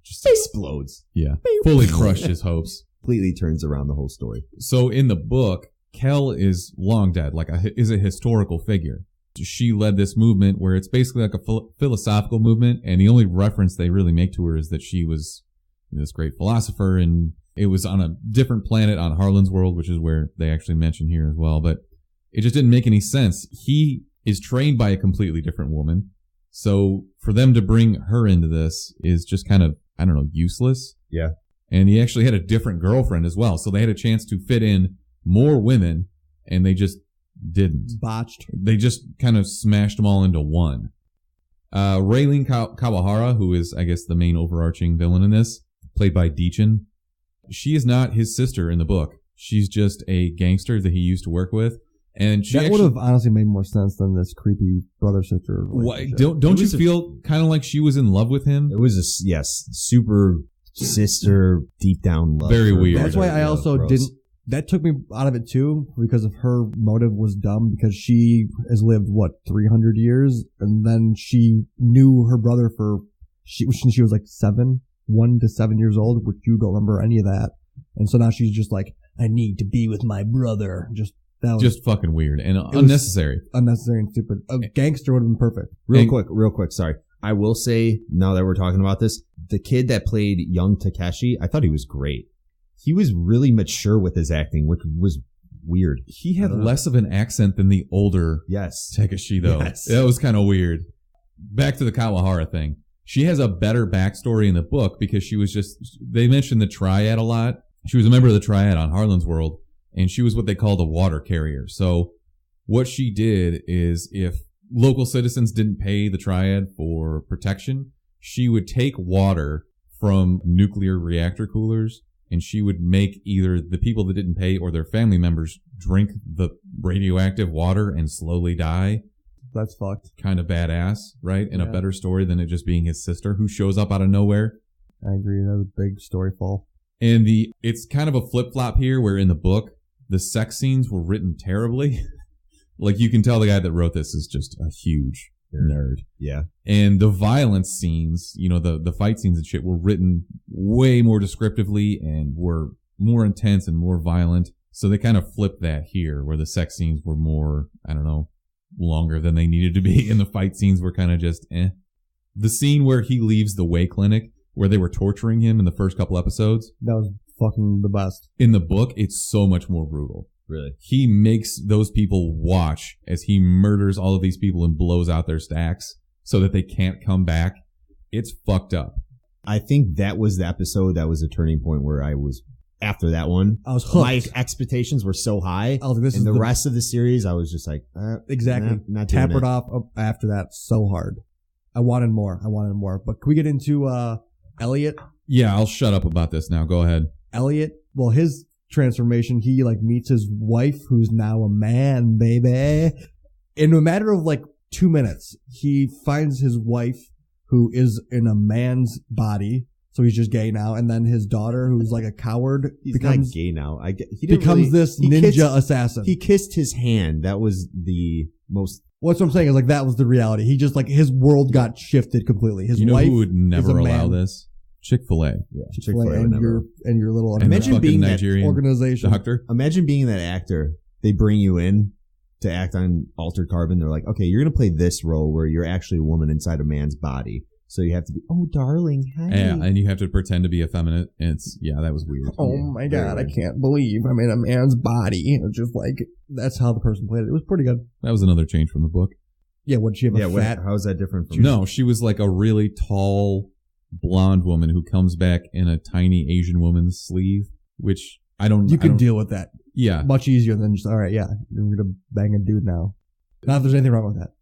just explodes. Yeah, fully crushed his hopes. Completely turns around the whole story. So in the book, Kel is long dead, is a historical figure. She led this movement where it's basically like a philosophical movement, and the only reference they really make to her is that she was this great philosopher, and it was on a different planet on Harlan's world, which is where they actually mention here as well, but it just didn't make any sense. He is trained by a completely different woman, so for them to bring her into this is just kind of, I don't know, useless. Yeah. And he actually had a different girlfriend as well, so they had a chance to fit in more women, and they just didn't. Botched. They just kind of smashed them all into one. Raylene Kawahara, who is, I guess, the main overarching villain in this, played by Deechin. She is not his sister in the book. She's just a gangster that he used to work with. And she that would have honestly made more sense than this creepy brother-sister relationship. Don't you feel kind of like she was in love with him? It was super sister, deep down love. Very weird. That's why I also gross. didn't. That took me out of it too, because of her motive was dumb, because she has lived, 300 years, and then she knew her brother since she was like 1 to 7 years old, which you don't remember any of that. And so now she's just like, I need to be with my brother. That was just fucking weird and unnecessary. Unnecessary and stupid. A gangster would have been perfect. Real quick, sorry. I will say, now that we're talking about this, the kid that played young Takeshi, I thought he was great. He was really mature with his acting, which was weird. He had less of an accent than the older Takeshi, though. Yes. That was kind of weird. Back to the Kawahara thing. She has a better backstory in the book because they mentioned the Triad a lot. She was a member of the Triad on Harlan's World, and she was what they called a water carrier. So what she did is, if local citizens didn't pay the Triad for protection, she would take water from nuclear reactor coolers, and she would make either the people that didn't pay or their family members drink the radioactive water and slowly die. That's fucked. Kind of badass, right? And a better story than it just being his sister who shows up out of nowhere. I agree. That was a big story fall. And it's kind of a flip-flop here, where in the book, the sex scenes were written terribly. Like, you can tell the guy that wrote this is just a huge nerd. Yeah. And the violence scenes, the fight scenes and shit, were written way more descriptively and were more intense and more violent. So they kind of flipped that here, where the sex scenes were more, I don't know, longer than they needed to be, and the fight scenes were kind of just eh. The scene where he leaves the Way Clinic, where they were torturing him in the first couple episodes, that was fucking the best. In the book, it's so much more brutal. Really? He makes those people watch as he murders all of these people and blows out their stacks so that they can't come back. It's fucked up. I think that was the episode that was a turning point where I was, after that one, I was hooked. My expectations were so high. I was like, this and is the rest of the series, I was just like, exactly. Not doing Tapered it. off after that so hard. I wanted more. But can we get into Elliot? Yeah, I'll shut up about this now. Go ahead. Elliot, well, his transformation, he meets his wife, who's now a man, baby. In a matter of 2 minutes, he finds his wife, who is in a man's body. So he's just gay now. And then his daughter, who's like a coward, becomes not gay now. He becomes this ninja assassin. He kissed his hand. That was the most. What's what I'm saying is that was the reality. He just his world got shifted completely. His wife who would never allow this? Chick-fil-A. Yeah, Chick-fil-A and your little imagine being Nigerian that organization doctor. Imagine being that actor. They bring you in to act on Altered Carbon. They're like, okay, you're going to play this role where you're actually a woman inside a man's body. So you have to be, oh, darling, hi. Yeah, and you have to pretend to be effeminate. And that was weird. Oh my God, I can't believe I'm in a man's body. It's just that's how the person played it. It was pretty good. That was another change from the book. Yeah, would she have a fat? How is that different from? No, she was like a really tall blonde woman who comes back in a tiny Asian woman's sleeve, which you can deal with that. Yeah. Much easier than just, all right, yeah, you're going to bang a dude now. Not if there's anything wrong with that.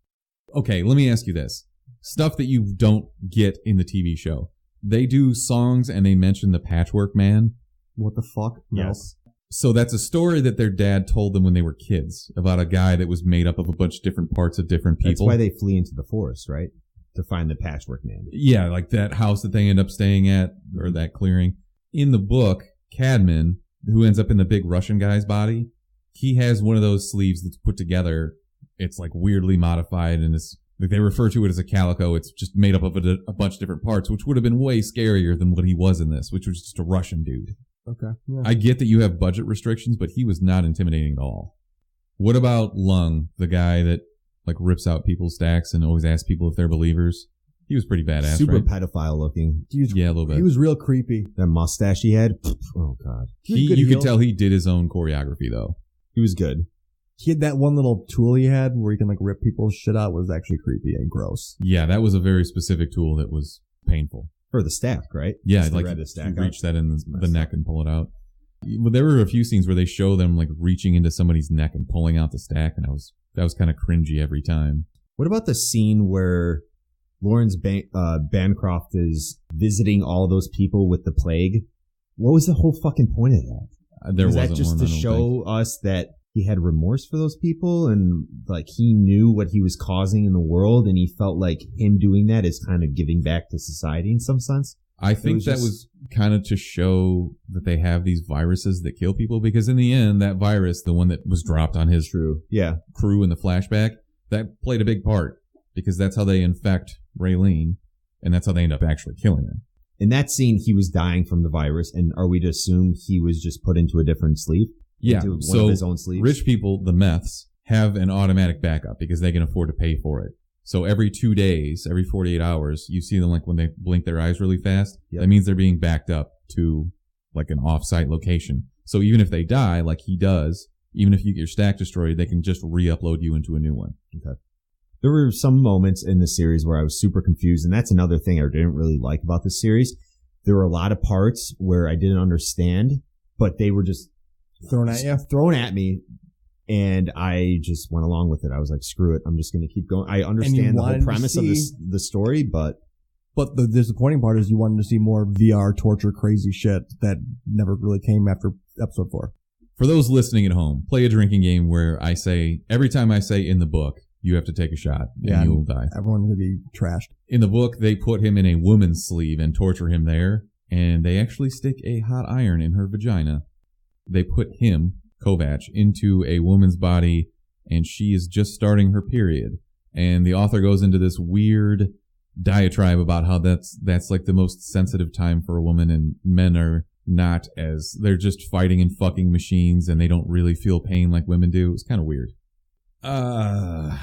Okay, let me ask you this. Stuff that you don't get in the TV show. They do songs and they mention the Patchwork Man. What the fuck? No. Yes. So that's a story that their dad told them when they were kids about a guy that was made up of a bunch of different parts of different people. That's why they flee into the forest, right? To find the patchwork man. Yeah, like that house that they end up staying at, or that clearing. In the book, Cadman, who ends up in the big Russian guy's body, he has one of those sleeves that's put together. It's like weirdly modified, and it's they refer to it as a calico. It's just made up of a bunch of different parts, which would have been way scarier than what he was in this, which was just a Russian dude. Okay. Yeah. I get that you have budget restrictions, but he was not intimidating at all. What about Lung, the guy that like rips out people's stacks and always asks people if they're believers? He was pretty badass, Super right? pedophile looking. Yeah, a little bit. He was real creepy. That mustache he had. Oh, God. You could tell he did his own choreography, though. He was good. He had that one little tool he had where he can like rip people's shit out was actually creepy and gross. Yeah, that was a very specific tool that was painful. For the stack, right? Yeah, Just like the stack you reach that in the neck and pull it out. Well, there were a few scenes where they show them like reaching into somebody's neck and pulling out the stack, and that was kind of cringy every time. What about the scene where Lawrence Bancroft is visiting all those people with the plague? What was the whole fucking point of that? There was wasn't that just one, to show us that he had remorse for those people and like he knew what he was causing in the world and he felt like him doing that is kind of giving back to society in some sense? I think that was kind of to show that they have these viruses that kill people, because in the end, that virus, the one that was dropped on his crew in the flashback, that played a big part because that's how they infect Raylene and that's how they end up actually killing her. In that scene, he was dying from the virus, and are we to assume he was just put into a different sleeve? Yeah, into one so of his own sleeves? Rich people, the meths, have an automatic backup because they can afford to pay for it. So every 2 days, every 48 hours, you see them like when they blink their eyes really fast. Yep. That means they're being backed up to like an off-site location. So even if they die, like he does, even if you get your stack destroyed, they can just re-upload you into a new one. Okay. There were some moments in the series where I was super confused, and that's another thing I didn't really like about this series. There were a lot of parts where I didn't understand, but they were just thrown at me, and I just went along with it. I was like, screw it, I'm just going to keep going. I understand the whole premise of the story, but the disappointing part is you wanted to see more VR torture crazy shit that never really came after episode 4. For those listening at home, play a drinking game where I say, every time I say in the book, you have to take a shot and you will die. Everyone's going to be trashed. In the book, they put him in a woman's sleeve and torture him there, and they actually stick a hot iron in her vagina. They put him, Kovac, into a woman's body, and she is just starting her period. And the author goes into this weird diatribe about how that's like the most sensitive time for a woman, and men are not, as they're just fighting and fucking machines, and they don't really feel pain like women do. It's kind of weird. I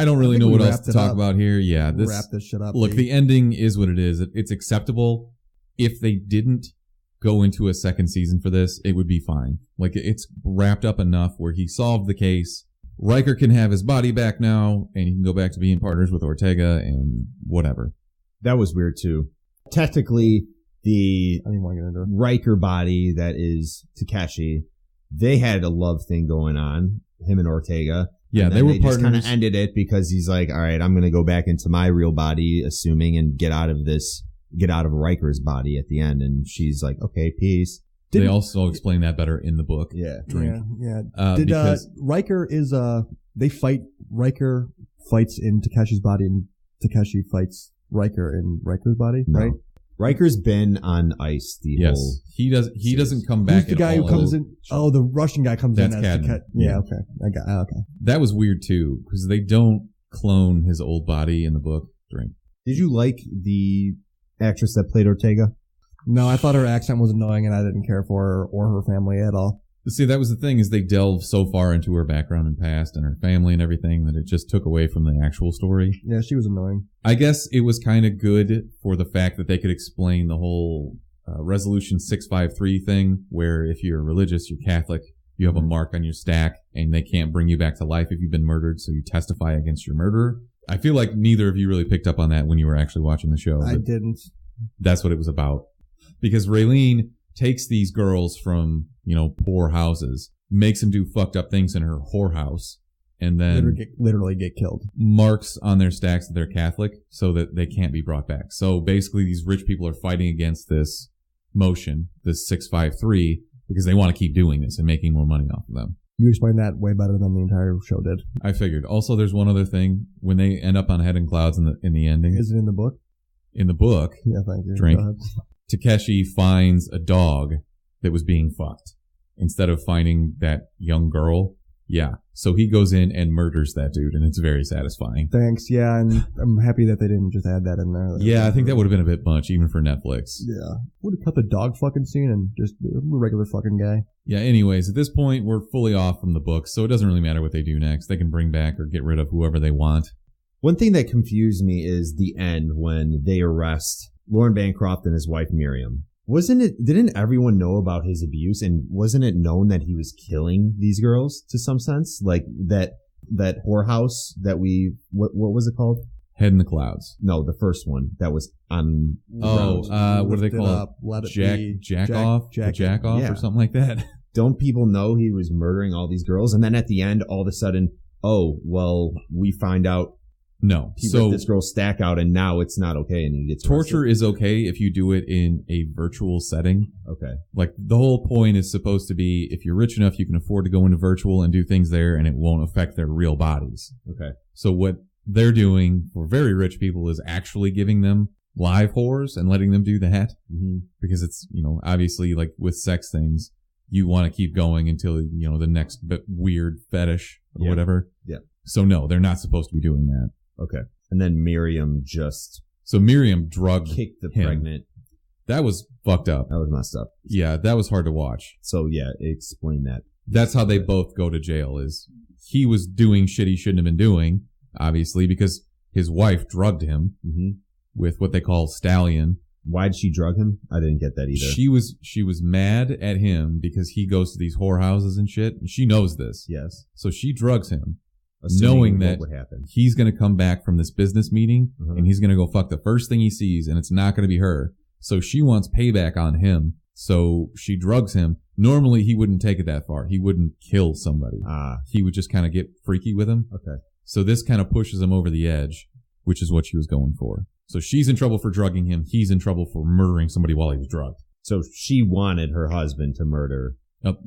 don't really know what else to talk about here. Yeah, wrap this shit up. Look, the ending is what it is. It's acceptable. If they didn't go into a second season for this, it would be fine. Like, it's wrapped up enough where he solved the case. Riker can have his body back now, and he can go back to being partners with Ortega and whatever. That was weird too. Technically, the Riker body that is Takeshi, they had a love thing going on, him and Ortega. Yeah, they were partners. Just kind of ended it because he's like, all right, I'm going to go back into my real body, assuming, and get out of Riker's body at the end. And she's like, okay, peace. They also explain that better in the book. Yeah. Drink. Yeah. Riker is, Riker fights in Takeshi's body and Takeshi fights Riker in Riker's body, right? Riker's been on ice the whole. He doesn't come back. Who's the guy who comes in? Oh, the Russian guy comes in as Cadman. Yeah, okay. Okay. That was weird too, because they don't clone his old body in the book. Drink. Did you like the actress that played Ortega? No, I thought her accent was annoying and I didn't care for her or her family at all. See, that was the thing, is they delved so far into her background and past and her family and everything that it just took away from the actual story. Yeah, she was annoying. I guess it was kind of good for the fact that they could explain the whole Resolution 653 thing, where if you're religious, you're Catholic, you have a mark on your stack and they can't bring you back to life if you've been murdered, so you testify against your murderer. I feel like neither of you really picked up on that when you were actually watching the show. I didn't. That's what it was about. Because Raylene takes these girls from, poor houses, makes them do fucked up things in her whorehouse, and then literally get killed. Marks on their stacks that they're Catholic so that they can't be brought back. So basically these rich people are fighting against this motion, this 653, because they want to keep doing this and making more money off of them. You explained that way better than the entire show did. I figured. Also, there's one other thing. When they end up on Head in Clouds in the ending. Is it in the book? In the book, Yeah, thank you. Drink. Go ahead. Takeshi finds a dog that was being fucked instead of finding that young girl. Yeah. So he goes in and murders that dude, and it's very satisfying. Thanks. Yeah, and I'm happy that they didn't just add that in there. Yeah, I think that would have been a bit much, even for Netflix. Yeah. Would have cut the dog fucking scene and just be a regular fucking guy. Yeah, anyways, at this point, we're fully off from the book, so it doesn't really matter what they do next. They can bring back or get rid of whoever they want. One thing that confused me is the end when they arrest Lauren Bancroft and his wife Miriam. Didn't everyone know about his abuse, and wasn't it known that he was killing these girls to some sense? Like that whorehouse that what was it called? Head in the Clouds. No, the first one that was on. What do they call it? Jack off Yeah. or something like that. Don't people know he was murdering all these girls? And then at the end, all of a sudden, oh, well, we find out No. he So ripped this girl's stack out, and now it's not okay, and he gets torture arrested. is okay if you do it in a virtual setting. Okay. Like, the whole point is supposed to be, if you're rich enough, you can afford to go into virtual and do things there, and it won't affect their real bodies. Okay. So what they're doing for very rich people is actually giving them live whores and letting them do that. Mm-hmm. Because it's, obviously, like with sex things, you want to keep going until, the next weird fetish or whatever. Yeah. So no, they're not supposed to be doing that. Okay. And then Miriam just So Miriam drugged kicked the him. pregnant. That was fucked up. That was messed up. Yeah, that was hard to watch. So yeah, explain that. That's how they both go to jail, is he was doing shit he shouldn't have been doing, obviously, because his wife drugged him with what they call stallion. Why did she drug him? I didn't get that either. She was mad at him because he goes to these whorehouses and shit, and she knows this. Yes. So she drugs him, Assuming knowing what that would happen. he's going to come back from this business meeting and he's going to go fuck the first thing he sees, and it's not going to be her. So she wants payback on him. So she drugs him. Normally he wouldn't take it that far. He wouldn't kill somebody. He would just kind of get freaky with him. Okay. So this kind of pushes him over the edge, which is what she was going for. So she's in trouble for drugging him. He's in trouble for murdering somebody while he was drugged. So she wanted her husband to murder.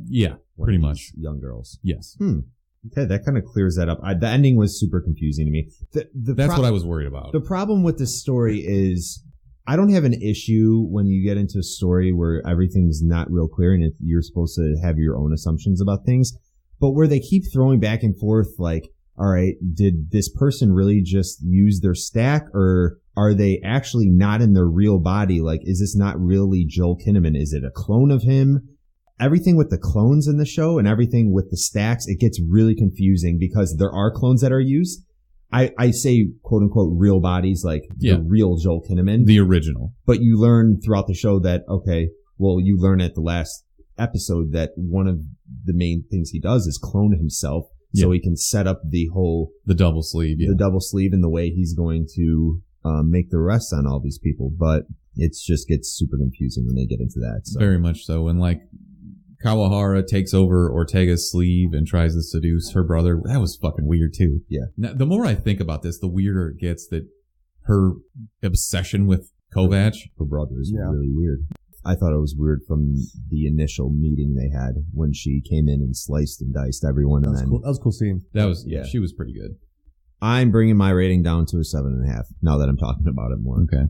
Yeah, pretty much. Young girls. Yes. Okay, that kind of clears that up. The ending was super confusing to me. That's what I was worried about. The problem with this story is I don't have an issue when you get into a story where everything's not real clear and you're supposed to have your own assumptions about things. But where they keep throwing back and forth like, all right, did this person really just use their stack, or are they actually not in their real body? Like, is this not really Joel Kinnaman? Is it a clone of him? Everything with the clones in the show and everything with the stacks, it gets really confusing because there are clones that are used. I say, quote unquote, real bodies, like the real Joel Kinnaman. The original. But you learn throughout the show that, okay, well, you learn at the last episode that one of the main things he does is clone himself. So he can set up the double sleeve, the double sleeve, and the way he's going to make the rest on all these people. But it just gets super confusing when they get into that. So. Very much so. And like Kawahara takes over Ortega's sleeve and tries to seduce her brother. That was fucking weird too. Yeah. Now, the more I think about this, the weirder it gets that her obsession with Kovac. Her brother is really weird. I thought it was weird from the initial meeting they had when she came in and sliced and diced everyone. That was a cool scene. That was, she was pretty good. I'm bringing my rating down to a 7.5 now that I'm talking about it more. Okay.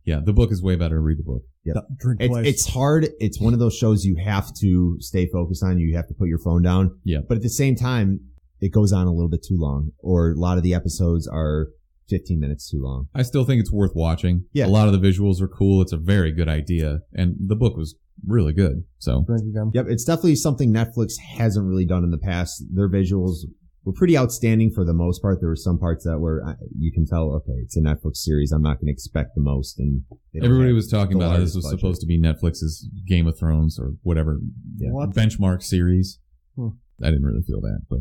Yeah, the book is way better. Read the book. Yeah. It's hard. It's one of those shows you have to stay focused on. You have to put your phone down. Yeah. But at the same time, it goes on a little bit too long, or a lot of the episodes are 15 minutes too long. I still think it's worth watching. Yeah. A lot of the visuals are cool. It's a very good idea. And the book was really good. So. Yep. It's definitely something Netflix hasn't really done in the past. Their visuals were pretty outstanding for the most part. There were some parts that were, you can tell, okay, it's a Netflix series. I'm not going to expect the most. And everybody was talking about how this was supposed to be Netflix's Game of Thrones or whatever benchmark series. I didn't really feel that, but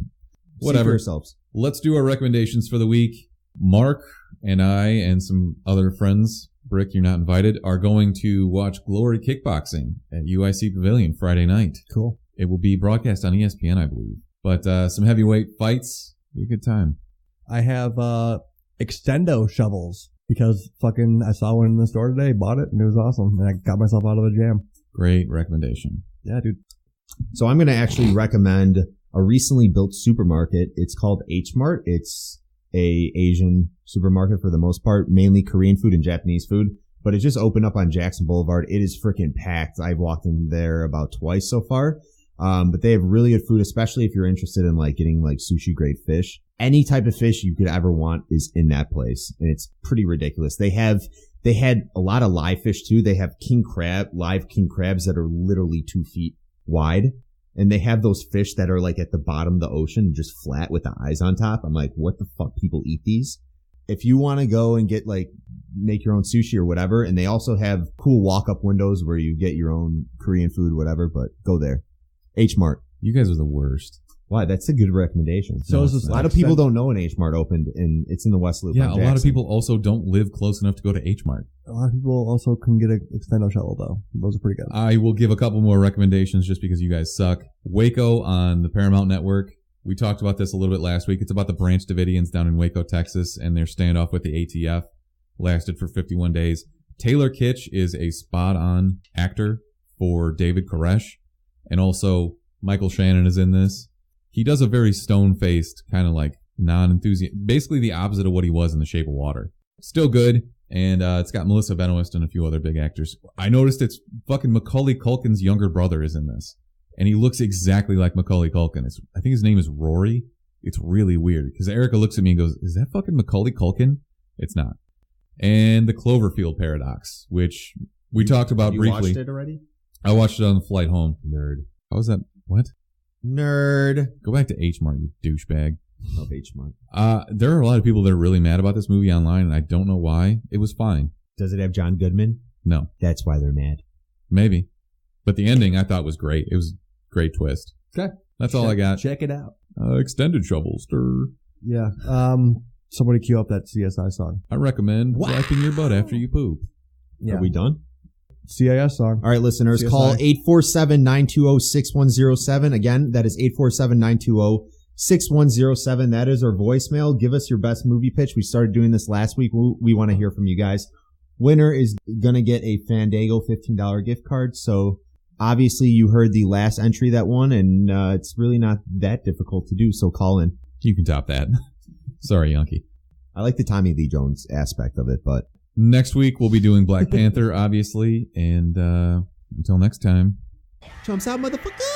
whatever. Yourselves. Let's do our recommendations for the week. Mark and I and some other friends, Brick, you're not invited, are going to watch Glory Kickboxing at UIC Pavilion Friday night. Cool. It will be broadcast on ESPN, I believe. But some heavyweight fights. Be a good time. I have extendo shovels because I saw one in the store today, bought it, and it was awesome. And I got myself out of the jam. Great recommendation. Yeah, dude. So I'm going to actually recommend a recently built supermarket. It's called H Mart. It's a Asian supermarket for the most part, mainly Korean food and Japanese food. But it just opened up on Jackson Boulevard. It is freaking packed. I've walked in there about twice so far. But they have really good food, especially if you're interested in like getting like sushi grade fish. Any type of fish you could ever want is in that place. And it's pretty ridiculous. They had a lot of live fish too. They have live king crabs that are literally 2 feet wide. And they have those fish that are like at the bottom of the ocean, just flat with the eyes on top. I'm like, what the fuck? People eat these? If you want to go and get like, make your own sushi or whatever. And they also have cool walk-up windows where you get your own Korean food, whatever, but go there. H Mart. You guys are the worst. Why? That's a good recommendation. So a lot of people don't know an H Mart opened, and it's in the West Loop. Yeah, a lot of people also don't live close enough to go to H Mart. A lot of people also couldn't get an extendo shuttle, though. Those are pretty good. I will give a couple more recommendations just because you guys suck. Waco on the Paramount Network. We talked about this a little bit last week. It's about the Branch Davidians down in Waco, Texas, and their standoff with the ATF lasted for 51 days. Taylor Kitsch is a spot-on actor for David Koresh. And also, Michael Shannon is in this. He does a very stone-faced, kind of like non-enthusiast, basically the opposite of what he was in The Shape of Water. Still good, and it's got Melissa Benoist and a few other big actors. I noticed it's fucking Macaulay Culkin's younger brother is in this, and he looks exactly like Macaulay Culkin. I think his name is Rory. It's really weird, because Erica looks at me and goes, is that fucking Macaulay Culkin? It's not. And The Cloverfield Paradox, which we talked about briefly. You watched it already? I watched it on the flight home. Nerd. How was that? What? Nerd. Go back to H Mart, you douchebag. Love H Mart. There are a lot of people that are really mad about this movie online, and I don't know why. It was fine. Does it have John Goodman? No. That's why they're mad. Maybe. But the ending I thought was great. It was a great twist. Okay. That's all I got. Check it out. Extended shovel stir. Yeah. Somebody cue up that CSI song. I recommend wiping your butt after you poop. Yeah. Are we done? CIS song. All right, listeners, CSI. call 847-920-6107. Again, that is 847-920-6107. That is our voicemail. Give us your best movie pitch. We started doing this last week. We want to hear from you guys. Winner is going to get a Fandango $15 gift card. So obviously you heard the last entry that won, and it's really not that difficult to do. So call in. You can top that. Sorry, Yankee. I like the Tommy Lee Jones aspect of it, but next week we'll be doing Black Panther, obviously. And until next time. Chumps out, motherfucker!